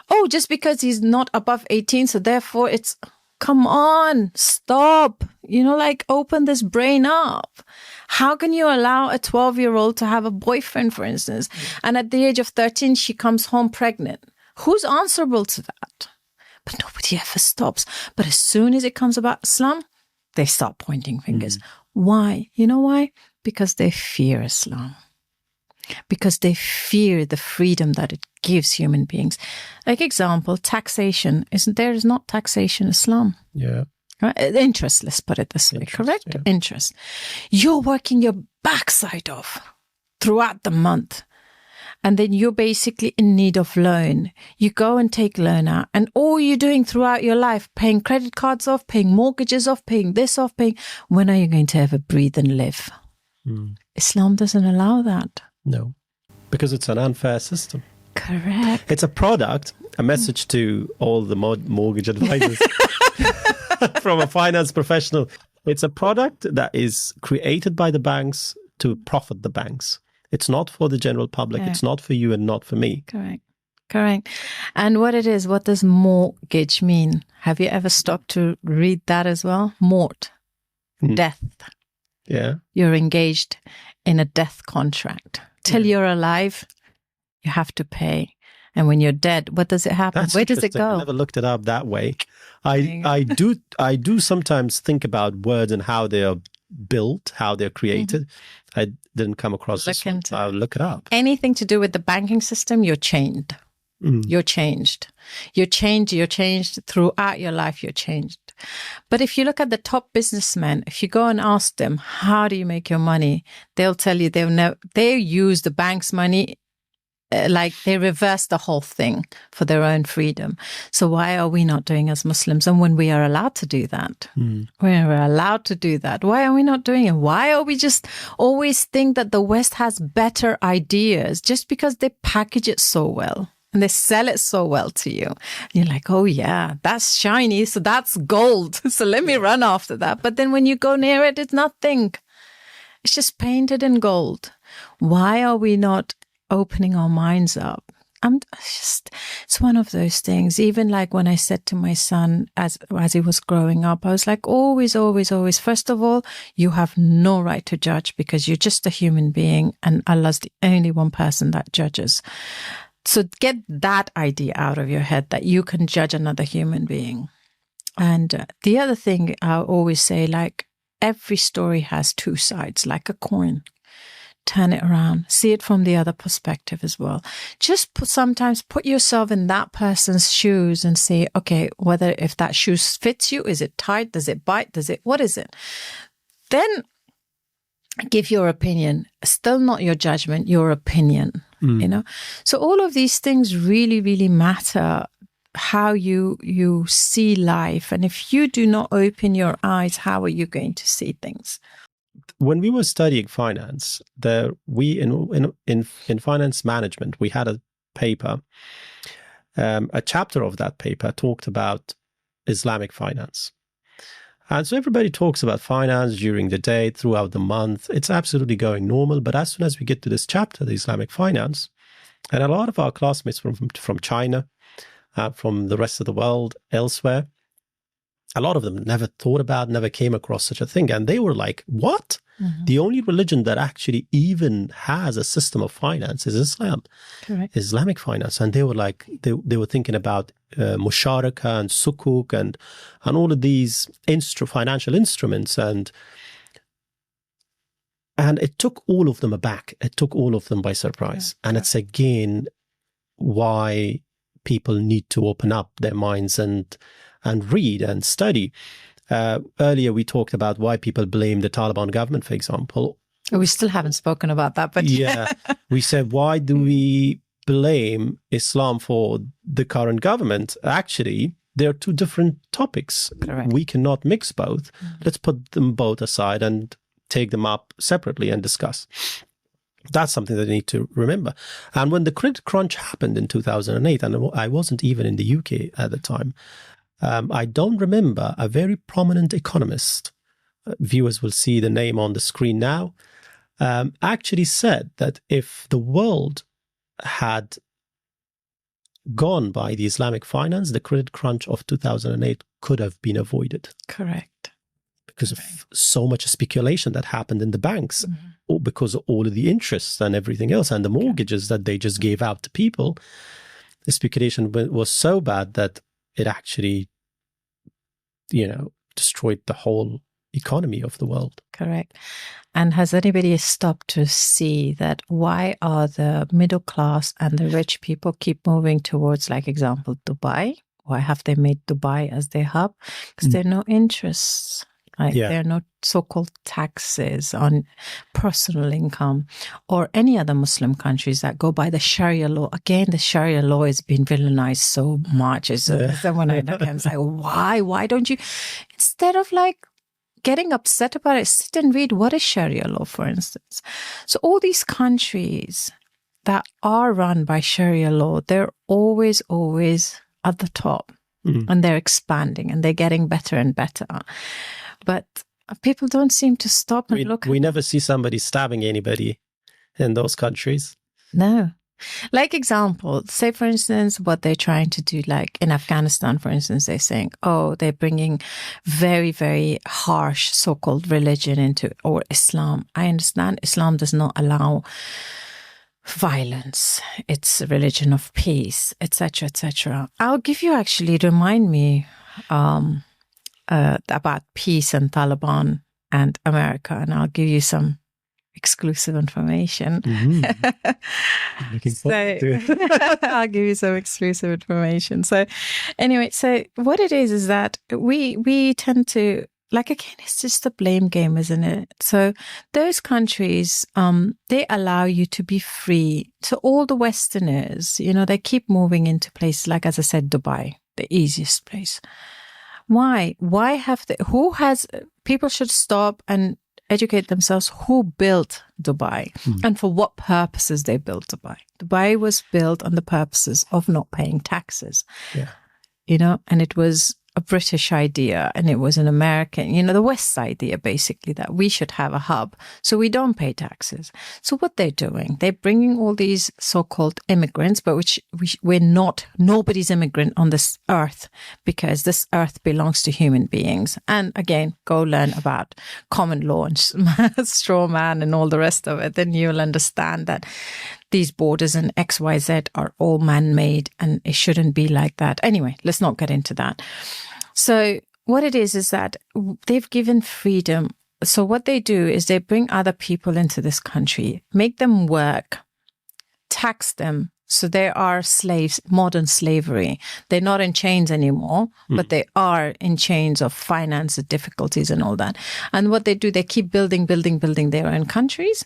Oh, just because he's not above 18, so therefore it's... Come on, stop. Open this brain up. How can you allow a 12-year-old to have a boyfriend, for instance, and at the age of 13, she comes home pregnant? Who's answerable to that? But nobody ever stops. But as soon as it comes about Islam, they start pointing fingers. Why? You know why? Because they fear Islam. Because they fear the freedom that it gives human beings. Like example, taxation. There is not taxation Islam. Yeah. Right? Interest, let's put it this way, correct? Yeah. Interest. You're working your backside off throughout the month. And then you're basically in need of loan. You go and take loan out. And all you're doing throughout your life, paying credit cards off, paying mortgages off, paying this off, when are you going to ever breathe and live? Islam doesn't allow that. No, because it's an unfair system. Correct. It's a product, a message to all the mortgage advisors from a finance professional. It's a product that is created by the banks to profit the banks. It's not for the general public. Yeah. It's not for you and not for me. Correct. And what does mortgage mean? Have you ever stopped to read that as well? Mort, death. Yeah. You're engaged in a death contract. Till you're alive, you have to pay. And when you're dead, what does it happen? That's Where does it go? I never looked it up that way. I do sometimes think about words and how they are built, how they're created. I didn't come across this one, so I'll look it up. Anything to do with the banking system, you're chained. You're changed. You're changed throughout your life. You're changed. But if you look at the top businessmen, if you go and ask them, how do you make your money? They'll tell you they use the bank's money, like they reverse the whole thing for their own freedom. So why are we not doing as Muslims? And when we are allowed to do that, we're allowed to do that. Why are we not doing it? Why are we just always think that the West has better ideas just because they package it so well? And they sell it so well to you. And you're like, oh yeah, that's shiny, so that's gold. So let me run after that. But then when you go near it, it's nothing. It's just painted in gold. Why are we not opening our minds up it's one of those things. Even like when I said to my son as he was growing up, I was like, always, first of all, you have no right to judge because you're just a human being and Allah's the only one person that judges. So get that idea out of your head that you can judge another human being. And the other thing I always say, like, every story has two sides, like a coin. Turn it around, see it from the other perspective as well. Just sometimes put yourself in that person's shoes and say, okay, whether if that shoe fits you, is it tight? Does it bite? What is it? Then give your opinion. Still not your judgment, your opinion, you know? So all of these things really, really matter, how you see life. And if you do not open your eyes, how are you going to see things? When we were studying finance, in finance management, we had a paper. A chapter of that paper talked about Islamic finance. And so everybody talks about finance during the day, throughout the month. It's absolutely going normal. But as soon as we get to this chapter, the Islamic finance, and a lot of our classmates from China, from the rest of the world, elsewhere, a lot of them never came across such a thing. And they were like, what? Mm-hmm. The only religion that actually even has a system of finance is Islam. Correct. Islamic finance. And they were like, they were thinking about musharaka and sukuk and all of these financial instruments. And it took all of them aback. It took all of them by surprise. Yeah. And it's again why people need to open up their minds and read and study. Earlier, we talked about why people blame the Taliban government, for example. We still haven't spoken about that, but yeah. We said, why do we blame Islam for the current government? Actually, there are two different topics. Correct. We cannot mix both. Let's put them both aside and take them up separately and discuss. That's something that they need to remember. And when the credit crunch happened in 2008, and I wasn't even in the UK at the time, I don't remember a very prominent economist, viewers will see the name on the screen now, actually said that if the world had gone by the Islamic finance, the credit crunch of 2008 could have been avoided. Correct. Because of so much speculation that happened in the banks, or because of all of the interests and everything else, and the mortgages that they just gave out to people. The speculation was so bad that it actually, destroyed the whole economy of the world. Correct. And has anybody stopped to see that why are the middle class and the rich people keep moving towards, like example, Dubai? Why have they made Dubai as their hub? Because there are no interests. There are no so-called taxes on personal income, or any other Muslim countries that go by the Sharia law. Again, the Sharia law has been villainized so much. When I look and say, why don't you, instead of like getting upset about it, sit and read what is Sharia law, for instance. So all these countries that are run by Sharia law, they're always at the top, and they're expanding and they're getting better and better. But people don't seem to stop and look. We never see somebody stabbing anybody in those countries. No. Like example, say for instance, what they're trying to do, like in Afghanistan, for instance, they're saying, they're bringing very, very harsh so-called religion into, or Islam. I understand Islam does not allow violence. It's a religion of peace, etc., etc. I'll give you remind me, about peace and Taliban and America, and I'll give you some exclusive information. Looking forward to it. I'll give you some exclusive information. So anyway, so what it is that we tend to, like, again, it's just a blame game, isn't it? So those countries, they allow you to be free. So all the Westerners, they keep moving into places like, as I said, Dubai, the easiest place. Why? Why have people should stop and educate themselves who built Dubai and for what purposes they built Dubai. Dubai was built on the purposes of not paying taxes. Yeah. And it was a British idea and it was an American, the West idea, basically, that we should have a hub so we don't pay taxes. So what they're doing, they're bringing all these so-called immigrants, but we're not, nobody's immigrant on this earth, because this earth belongs to human beings. And again, go learn about common law and straw man and all the rest of it. Then you'll understand that these borders and XYZ are all man-made and it shouldn't be like that. Anyway, let's not get into that. So what it is that they've given freedom. So what they do is they bring other people into this country, make them work, tax them. So they are slaves, modern slavery. They're not in chains anymore, but they are in chains of finance difficulties and all that. And what they do, they keep building their own countries.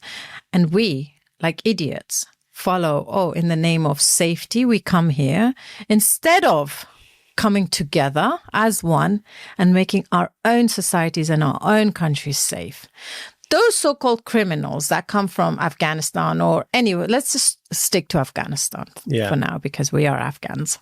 And we, like idiots, follow, in the name of safety, we come here instead of coming together as one and making our own societies and our own countries safe. Those so-called criminals that come from Afghanistan or anywhere, let's just stick to Afghanistan for now, because we are Afghans.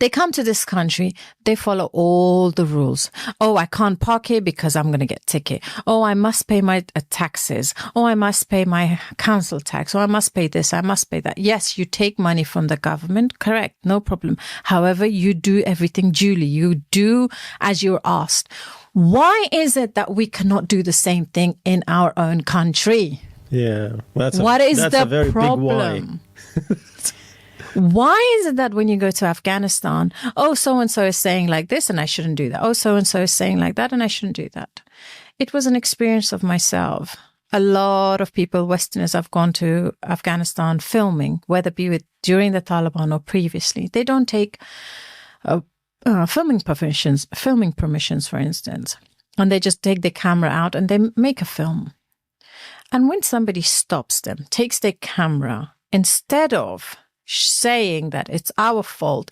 They come to this country, they follow all the rules. Oh, I can't park here because I'm going to get a ticket. Oh, I must pay my taxes. Oh, I must pay my council tax. Oh, I must pay this. I must pay that. Yes, you take money from the government. Correct. No problem. However, you do everything duly. You do as you're asked. Why is it that we cannot do the same thing in our own country? Yeah. Well, what is the very problem? Big why. Why is it that when you go to Afghanistan, so-and-so is saying like this and I shouldn't do that. Oh, so-and-so is saying like that and I shouldn't do that. It was an experience of myself. A lot of people, Westerners, have gone to Afghanistan filming, whether it be during the Taliban or previously. They don't take filming permissions, for instance, and they just take their camera out and they make a film. And when somebody stops them, takes their camera, instead of saying that it's our fault,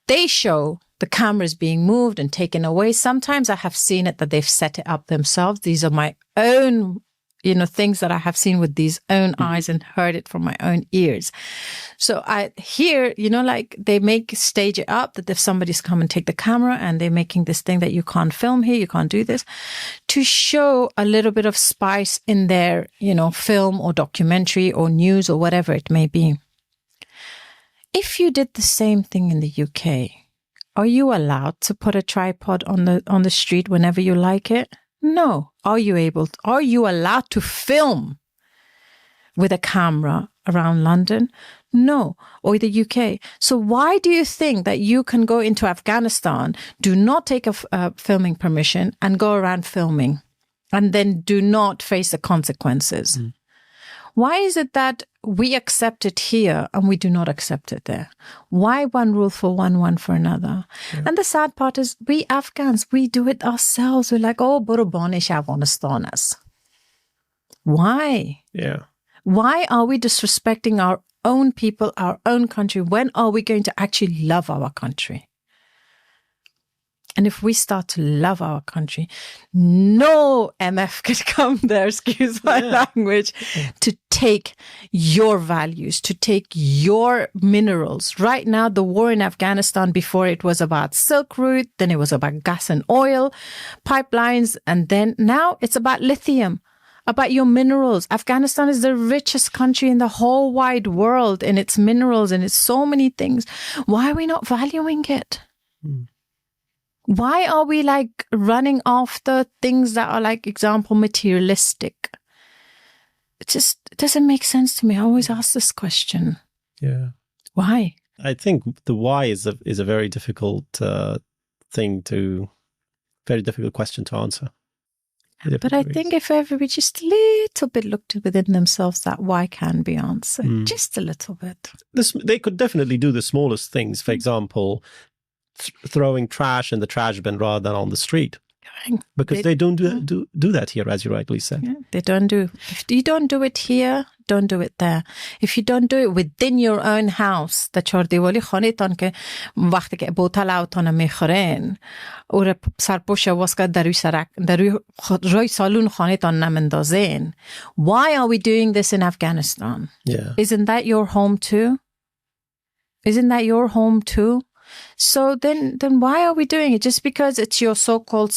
they show the cameras being moved and taken away. Sometimes I have seen it that they've set it up themselves. These are my own, things that I have seen with these own eyes and heard it from my own ears. So I hear, like they stage it up that if somebody's come and take the camera and they're making this thing that you can't film here, you can't do this, to show a little bit of spice in their, film or documentary or news or whatever it may be. If you did the same thing in the UK, are you allowed to put a tripod on the street whenever you like it? No. Are you allowed to film with a camera around London? No. Or the UK. So why do you think that you can go into Afghanistan, do not take a filming permission and go around filming and then do not face the consequences? Why is it that we accept it here and we do not accept it there? Why one rule for one for another? Yeah. And the sad part is we Afghans, we do it ourselves. We're like, Burubanish Afghanistanas. Why? Yeah. Why are we disrespecting our own people, our own country? When are we going to actually love our country? And if we start to love our country, no MF could come there, excuse my language, to take your values, to take your minerals. Right now, the war in Afghanistan, before it was about Silk Route, then it was about gas and oil pipelines, and then now it's about lithium, about your minerals. Afghanistan is the richest country in the whole wide world in its minerals and its so many things. Why are we not valuing it? Why are we like running after things that are like, example, materialistic? It doesn't make sense to me. I always ask this question. Yeah. Why? I think the why is a very difficult very difficult question to answer. But I think if everybody just a little bit looked within themselves, that why can be answered. Just a little bit. They could definitely do the smallest things. For example, throwing trash in the trash bin rather than on the street, because they don't do that here, as you rightly said. Yeah, they don't do. If you don't do it here, don't do it there. If you don't do it within your own house, the چهاردیواری خانه‌تان که وقتی که بوتل آوتان میخورین او سرپوش واسکا در روی سالون خانه‌تان نمندازین. Why are we doing this in Afghanistan? Yeah. Isn't that your home too? Isn't that your home too? So then why are we doing it? Just because it's your so-called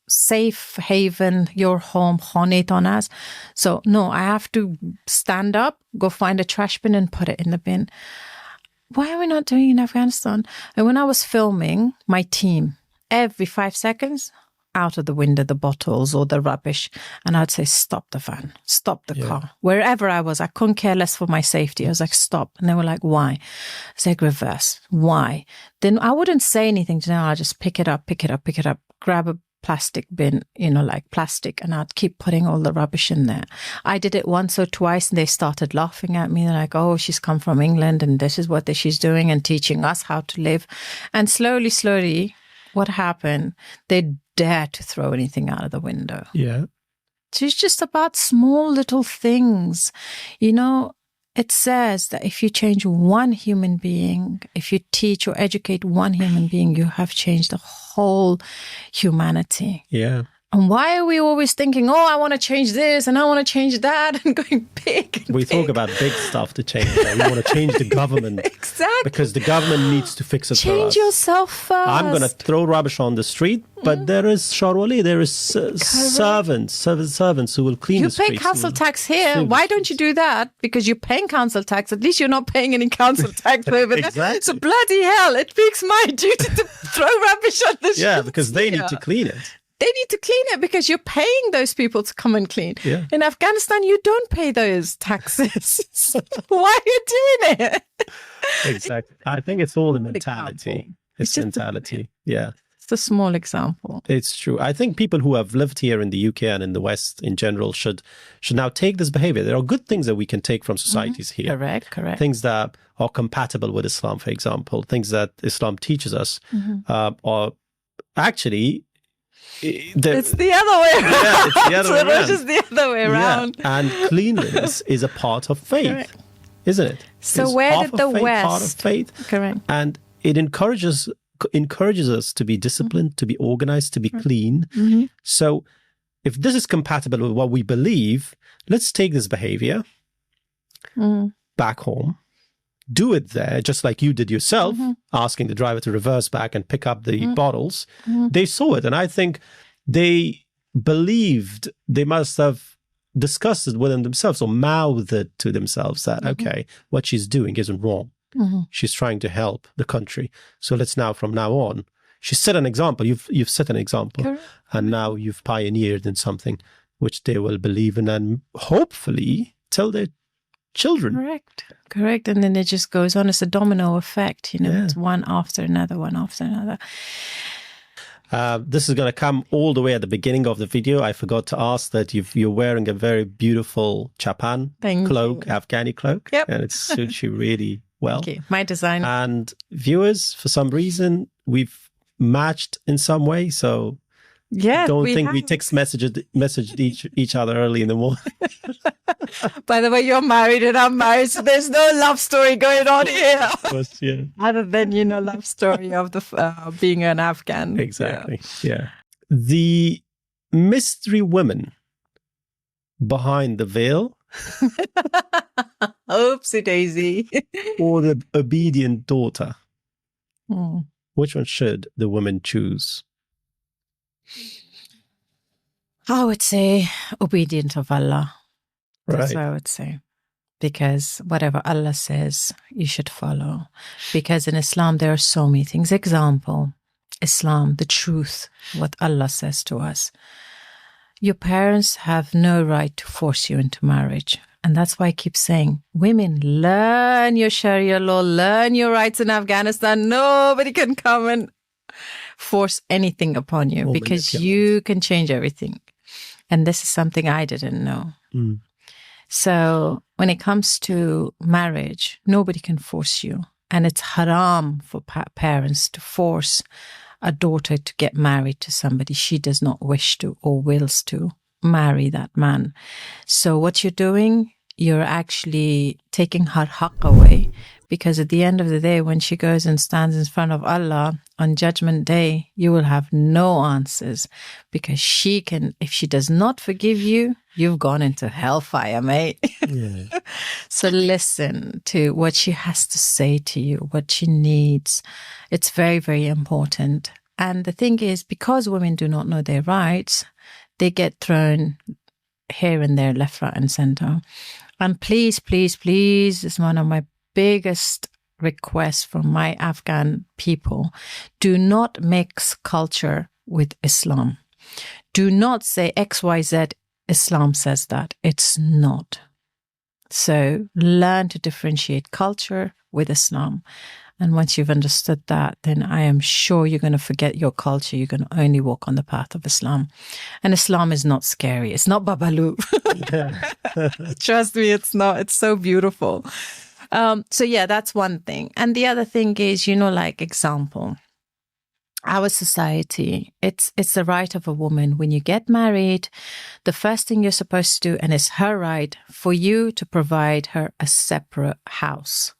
safe haven, your home, khane on us. So no, I have to stand up, go find a trash bin and put it in the bin. Why are we not doing it in Afghanistan? And when I was filming, my team, every 5 seconds, out of the window, the bottles or the rubbish. And I'd say, stop the van, stop the car. Wherever I was, I couldn't care less for my safety. I was like, stop. And they were like, why? I was like, reverse. Why? Then I wouldn't say anything to them. I'd just pick it up, grab a plastic bin, like plastic, and I'd keep putting all the rubbish in there. I did it once or twice and they started laughing at me. They're like, oh, she's come from England and this is what she's doing and teaching us how to live. And slowly, what happened? They dare to throw anything out of the window. Yeah. So it's just about small little things. It says that if you change one human being, if you teach or educate one human being, you have changed the whole humanity. Yeah. And why are we always thinking, oh, I want to change this and I want to change that and going big? We talk about big stuff to change. We want to change the government. Exactly. Because the government needs to fix it for us. Change yourself first. I'm going to throw rubbish on the street, but there is Sharwali, there is servants who will clean the streets. You pay council tax here. Why don't you do that? Because you're paying council tax. At least you're not paying any council tax over there. Exactly. So bloody hell, it makes my duty to throw rubbish on the street. Yeah, because they need to clean it. They need to clean it because you're paying those people to come and clean. Yeah. In Afghanistan, you don't pay those taxes. Why are you doing it? Exactly. I think it's all the mentality. It's mentality. Yeah. It's a small example. It's true. I think people who have lived here in the UK and in the West in general should now take this behavior. There are good things that we can take from societies here. Correct. Things that are compatible with Islam, for example, things that Islam teaches us, or actually... it's the other way around. Yeah, it's the other way around. It's just the other way around. Yeah. And cleanliness is a part of faith, Correct. Isn't it? So it's where half did the of faith, West... part of faith. Correct. And it encourages us to be disciplined, to be organized, to be clean. Mm-hmm. So if this is compatible with what we believe, let's take this behavior back home. Do it there, just like you did yourself, asking the driver to reverse back and pick up the bottles. They saw it. And I think they believed, they must have discussed it within themselves or mouthed it to themselves that, okay, what she's doing isn't wrong. She's trying to help the country. So let's now, from now on, she set an example. You've set an example. Correct. And now you've pioneered in something which they will believe in and hopefully tell their children. Correct. And then it just goes on. It's a domino effect, It's one after another. This is going to come all the way at the beginning of the video. I forgot to ask that you're wearing a very beautiful chapan cloak, Afghani cloak. Yep. And it suits you really well. Thank you. My design. And viewers, for some reason, we've matched in some way. So don't think we text messaged each other early in the morning. By the way, you're married and I'm married, so there's no love story going on here. Of course, yeah. Other than, love story of the being an Afghan. Exactly, yeah. The mystery woman behind the veil. Oopsie daisy. Or the obedient daughter. Which one should the woman choose? I would say obedient of Allah. That's Right. what I would say. Because whatever Allah says, you should follow. Because in Islam, there are so many things. Example, Islam, the truth, what Allah says to us. Your parents have no right to force you into marriage. And that's why I keep saying, women, learn your Sharia law, learn your rights in Afghanistan. Nobody can come and force anything upon you because you can change everything. And this is something I didn't know. So when it comes to marriage, nobody can force you. And it's haram for parents to force a daughter to get married to somebody she does not wish to or wills to marry that man. So what you're doing, you're actually taking her haqq away, because at the end of the day, when she goes and stands in front of Allah on Judgment Day, you will have no answers, because she can, if she does not forgive you, you've gone into hellfire, mate. Yeah. So listen to what she has to say to you, what she needs. It's very, very important. And the thing is, because women do not know their rights, they get thrown here and there, left, right, and center. And please, please, please, it's one of my biggest requests from my Afghan people. Do not mix culture with Islam. Do not say XYZ, Islam says that. It's not. So learn to differentiate culture with Islam. And once you've understood that, then I am sure you're going to forget your culture. You're going to only walk on the path of Islam. And Islam is not scary. It's not Babalu. Trust me, it's not. It's so beautiful. So yeah, that's one thing. And the other thing is, like example, our society, it's the right of a woman. When you get married, the first thing you're supposed to do, and it's her right, for you to provide her a separate house.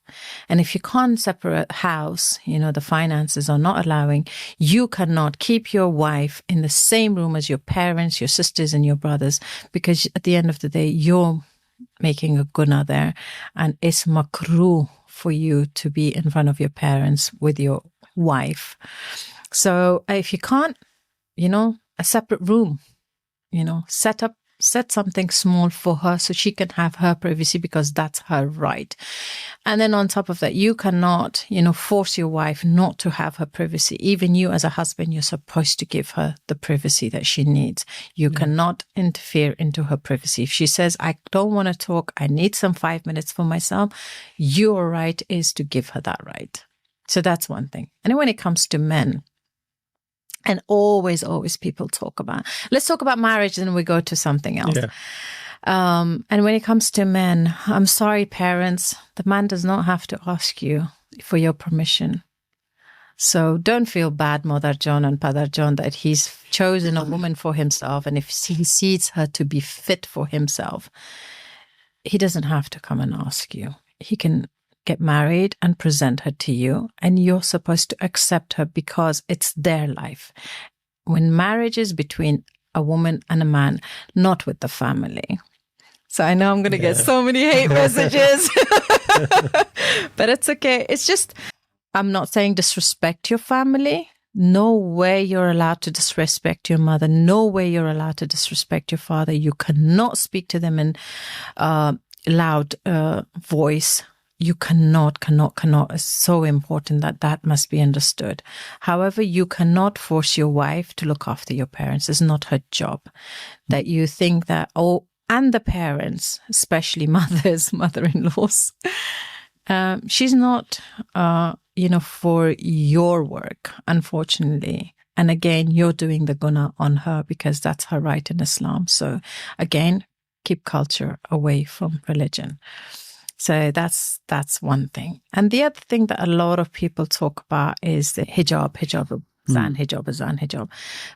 And if you can't separate house, the finances are not allowing, you cannot keep your wife in the same room as your parents, your sisters, and your brothers, because at the end of the day, you're making a gunnah there, and it's makruh for you to be in front of your parents with your wife. So if you can't, a separate room, set something small for her so she can have her privacy, because that's her right. And then on top of that, you cannot, force your wife not to have her privacy. Even you as a husband, you're supposed to give her the privacy that she needs. You cannot interfere into her privacy. If she says, I don't want to talk, I need some 5 minutes for myself, your right is to give her that right. So that's one thing. And then when it comes to men, and always people talk about, let's talk about marriage, and we go to something else. Yeah. And when it comes to men, I'm sorry, parents, the man does not have to ask you for your permission. So don't feel bad, Mother John and Father John, that he's chosen a woman for himself. And if he sees her to be fit for himself, he doesn't have to come and ask you. He can get married and present her to you, and you're supposed to accept her because it's their life. When marriage is between a woman and a man, not with the family. So I know I'm going to get so many hate messages, but it's okay. It's just, I'm not saying disrespect your family. No way you're allowed to disrespect your mother. No way you're allowed to disrespect your father. You cannot speak to them in loud voice. You cannot. It's so important that must be understood. However, you cannot force your wife to look after your parents. It's not her job. That you think that, and the parents, especially mothers, mother-in-laws, she's not, for your work, unfortunately. And again, you're doing the gunnah on her because that's her right in Islam. So again, keep culture away from religion. So that's one thing. And the other thing that a lot of people talk about is the hijab, hijab.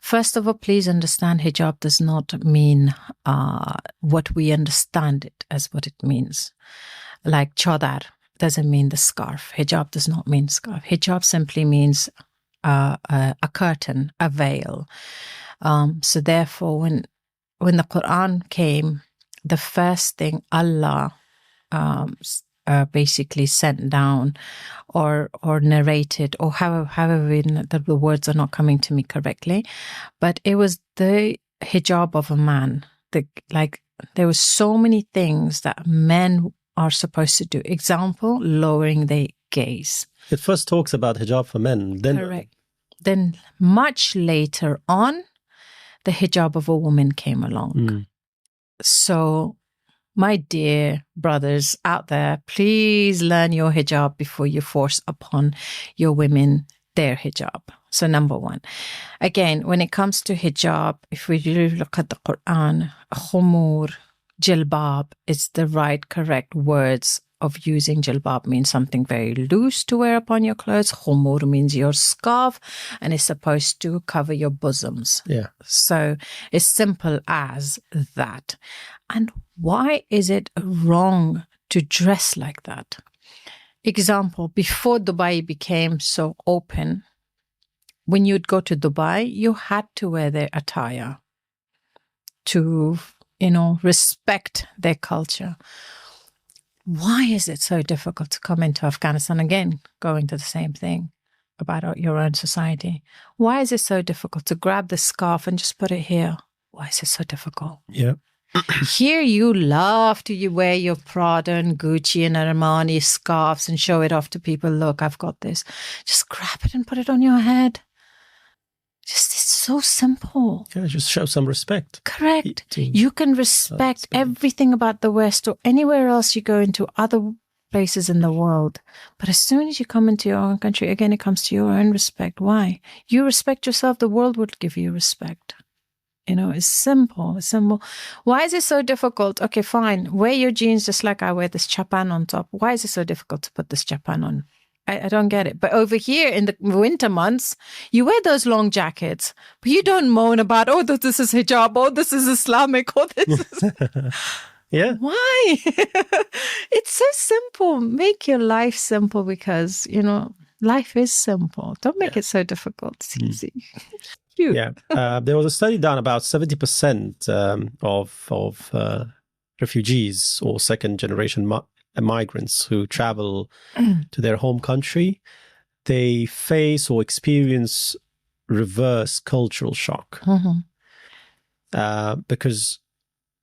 First of all, please understand hijab does not mean what we understand it as what it means. Like chadar doesn't mean the scarf. Hijab does not mean scarf. Hijab simply means a curtain, a veil. So therefore, when the Quran came, the first thing Allah basically sent down or narrated, or however the words are not coming to me correctly, but it was the hijab of a man. There were so many things that men are supposed to do. Example, lowering their gaze. It first talks about hijab for men. Then correct. Then much later on, the hijab of a woman came along. So my dear brothers out there, please learn your hijab before you force upon your women their hijab. So number one. Again, when it comes to hijab, if we really look at the Quran, khumur, jilbab is the right, correct words of using. Jilbab means something very loose to wear upon your clothes. Khumur means your scarf, and it's supposed to cover your bosoms. Yeah. So it's simple as that. And why is it wrong to dress like that? Example, before Dubai became so open, when you'd go to Dubai, you had to wear their attire to, respect their culture. Why is it so difficult to come into Afghanistan? Again, going to the same thing about your own society. Why is it so difficult to grab the scarf and just put it here? Why is it so difficult? Yeah. Here you love to wear your Prada and Gucci and Armani scarves and show it off to people. Look, I've got this. Just grab it and put it on your head. Just, it's so simple. Yeah, just show some respect. Correct. You can respect everything about the West or anywhere else you go into other places in the world. But as soon as you come into your own country, again, it comes to your own respect. Why? You respect yourself, the world will give you respect. It's simple. It's simple. Why is it so difficult? Okay, fine. Wear your jeans just like I wear this chapan on top. Why is it so difficult to put this chapan on? I don't get it. But over here in the winter months, you wear those long jackets, but you don't moan about, oh, this is hijab, oh, this is Islamic, oh, this is... Yeah. Why? It's so simple. Make your life simple because, life is simple. Don't make it so difficult. It's easy. Cute. Yeah. There was a study done about 70% of refugees or second generation migrants who travel to their home country, they face or experience reverse cultural shock. Because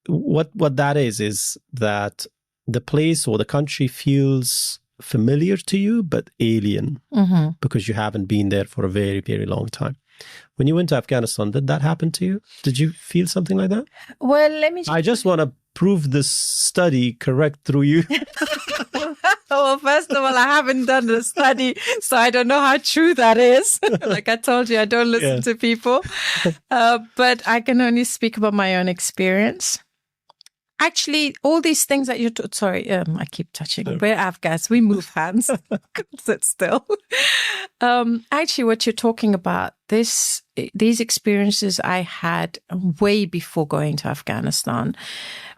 what that is that the place or the country feels familiar to you but alien because you haven't been there for a very, very long time. When you went to Afghanistan, did that happen to you? Did you feel something like that? Well, I just want to prove this study correct through you. Well, first of all, I haven't done the study, so I don't know how true that is. Like I told you, I don't listen to people. But I can only speak about my own experience. Actually, all these things that you're... Sorry, I keep touching. We're Afghans. We move hands. Sit still. Actually, what you're talking about, these experiences I had way before going to Afghanistan,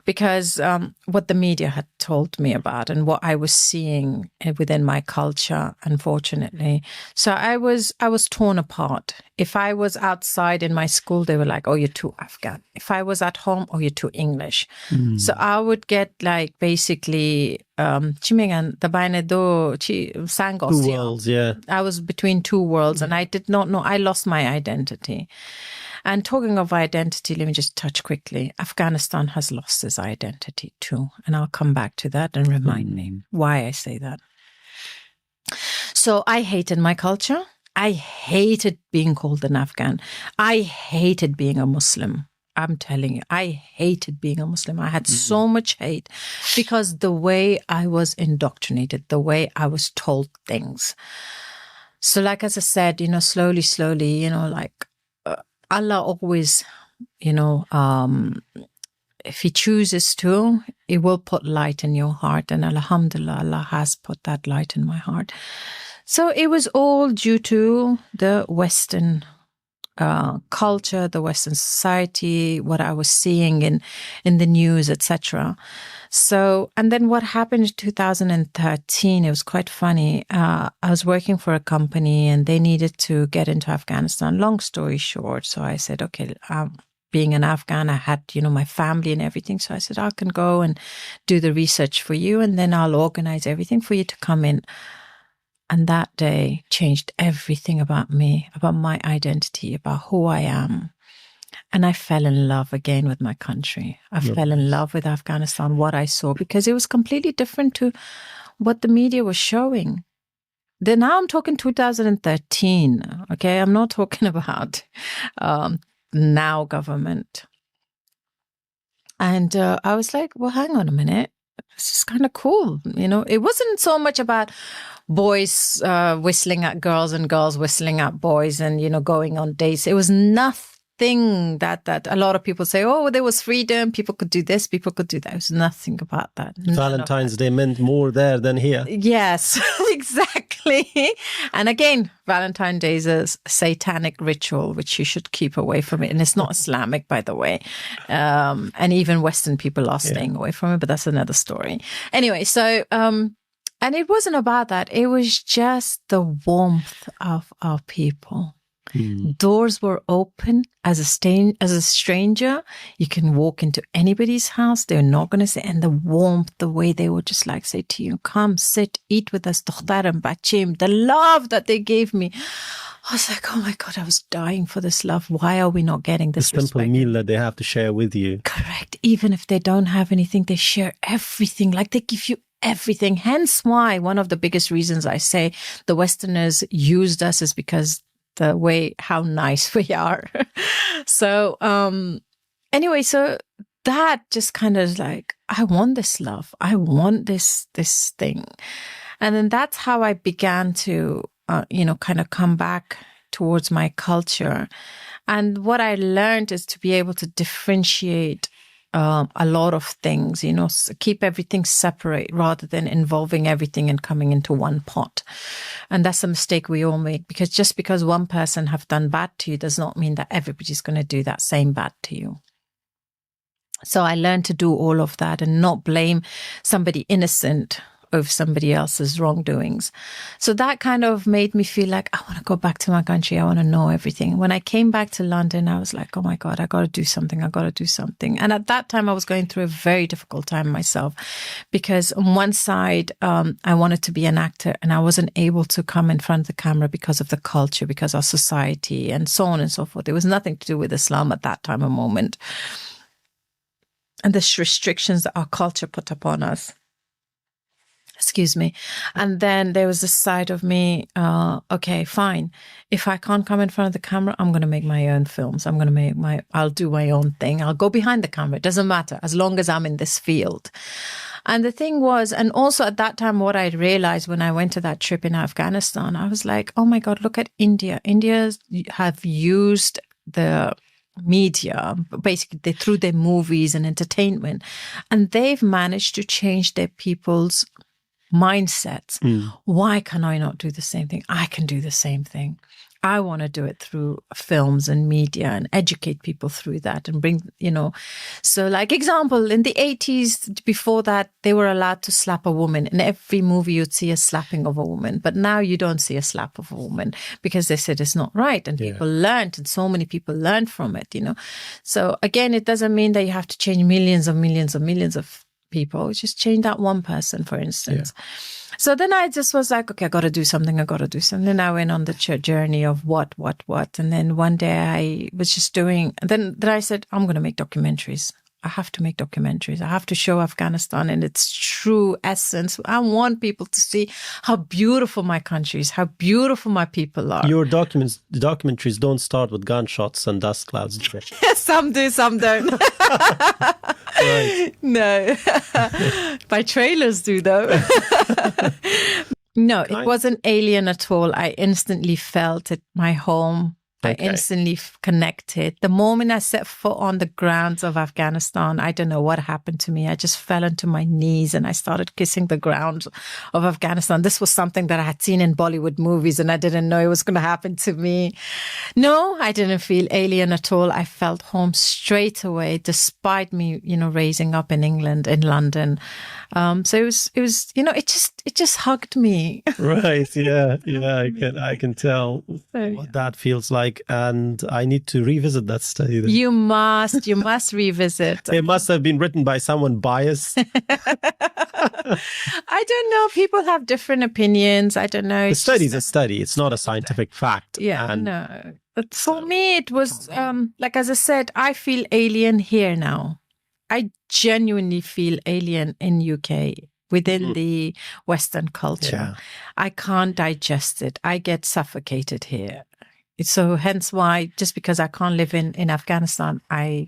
because what the media had told me about and what I was seeing within my culture, unfortunately. So I was torn apart. If I was outside in my school, they were like, oh, you're too Afghan. If I was at home, oh, you're too English. So I would get like basically two worlds, yeah. I was between two worlds and I did not know. I lost my identity. And talking of identity, let me just touch quickly. Afghanistan has lost its identity too. And I'll come back to that and remind me why I say that. So I hated my culture. I hated being called an Afghan. I hated being a Muslim. I'm telling you, I hated being a Muslim. I had so much hate because the way I was indoctrinated, the way I was told things. So like, as I said, slowly, like Allah always, if He chooses to, He will put light in your heart. And Alhamdulillah, Allah has put that light in my heart. So it was all due to the Western culture, the Western society, what I was seeing in the news, etc. So, and then what happened in 2013, it was quite funny. I was working for a company and they needed to get into Afghanistan. Long story short. So I said, okay, being an Afghan, I had, my family and everything. So I said, I can go and do the research for you and then I'll organize everything for you to come in. And that day changed everything about me, about my identity, about who I am. And I fell in love again with my country. I fell in love with Afghanistan, what I saw, because it was completely different to what the media was showing. Then now I'm talking 2013, okay? I'm not talking about now government. And I was like, well, hang on a minute. This is kind of cool. It wasn't so much about boys whistling at girls and girls whistling at boys and, going on dates. It was nothing that a lot of people say, oh, there was freedom. People could do this. People could do that. It was nothing about that. Valentine's Day meant more there than here. Yes, exactly. Exactly. And again, Valentine's Day is a satanic ritual, which you should keep away from it. And it's not Islamic, by the way. And even Western people are staying away from it, but that's another story. Anyway, so, and it wasn't about that. It was just the warmth of our people. Doors were open. As a stranger, you can walk into anybody's house. They're not going to say, and the warmth, the way they would just like say to you, come, sit, eat with us, Dokhtaram, Bachim, the love that they gave me. I was like, oh my God, I was dying for this love. Why are we not getting this The simple meal that they have to share with you. Correct. Even if they don't have anything, they share everything. Like they give you everything. Hence why one of the biggest reasons I say the Westerners used us is because the way how nice we are. So anyway, so that just kind of like, I want this love. I want this thing. And then that's how I began to, kind of come back towards my culture. And what I learned is to be able to differentiate a lot of things, keep everything separate rather than involving everything and coming into one pot. And that's a mistake we all make, because just because one person have done bad to you does not mean that everybody's going to do that same bad to you. So I learned to do all of that and not blame somebody innocent of somebody else's wrongdoings. So that kind of made me feel like, I want to go back to my country. I want to know everything. When I came back to London, I was like, oh my God, I got to do something. I got to do something. And at that time, I was going through a very difficult time myself, because on one side, I wanted to be an actor and I wasn't able to come in front of the camera because of the culture, because of society and so on and so forth. It was nothing to do with Islam at that time or moment. And the restrictions that our culture put upon us. Excuse me. And then there was this side of me, okay, fine. If I can't come in front of the camera, I'm going to make my own films. I'll do my own thing. I'll go behind the camera. It doesn't matter as long as I'm in this field. And the thing was, and also at that time, what I realized when I went to that trip in Afghanistan, I was like, oh my God, look at India. India have used the media, basically through their movies and entertainment, and they've managed to change their people's mindsets. Why can I not do the same thing? I can do the same thing. I want to do it through films and media and educate people through that and bring, So like example, in the 80s, before that, they were allowed to slap a woman. In every movie, you'd see a slapping of a woman. But now you don't see a slap of a woman because they said it's not right. And people learned, and so many people learned from it, So again, it doesn't mean that you have to change millions of people. Just change that one person, for instance. So then I just was like, okay, I got to do something. Then I went on the journey of what. And then one day I was just doing, and then I said, I'm going to make documentaries. I have to make documentaries. I have to show Afghanistan in its true essence. I want people to see how beautiful my country is, how beautiful my people are. Your documentaries don't start with gunshots and dust clouds. Some do, some don't. Right. No. My trailers do, though. No, it wasn't alien at all. I instantly felt it, my home. Okay. I instantly connected. The moment I set foot on the grounds of Afghanistan, I don't know what happened to me. I just fell onto my knees and I started kissing the ground of Afghanistan. This was something that I had seen in Bollywood movies and I didn't know it was going to happen to me. No, I didn't feel alien at all. I felt home straight away, despite me, raising up in England, in London. So it was, it just hugged me. Right. Yeah. I can tell what that feels like. And I need to revisit that study then. You must revisit. It must have been written by someone biased. I don't know. People have different opinions. I don't know. The study's a study. It's not a scientific fact. Yeah, no. But for me, it was, like as I said, I feel alien here now. I genuinely feel alien in UK. Within the Western culture. Yeah. I can't digest it. I get suffocated here. So hence why, just because I can't live in Afghanistan, I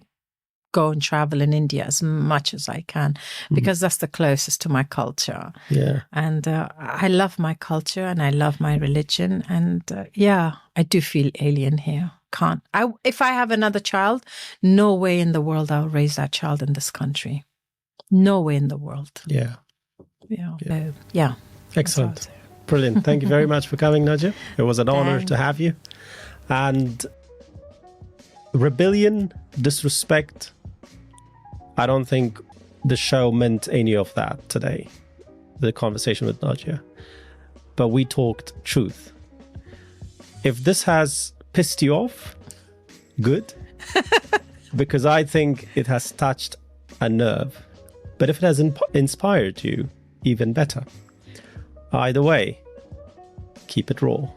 go and travel in India as much as I can, because that's the closest to my culture. Yeah. And I love my culture and I love my religion. And I do feel alien here. If I have another child, no way in the world I'll raise that child in this country. No way in the world. Yeah. Yeah. Excellent. Brilliant. Thank you very much for coming, Najia. It was an honor to have you. And rebellion, disrespect, I don't think the show meant any of that today, the conversation with Najia. But we talked truth. If this has pissed you off, good. Because I think it has touched a nerve. But if it has inspired you, even better. Either way, keep it raw.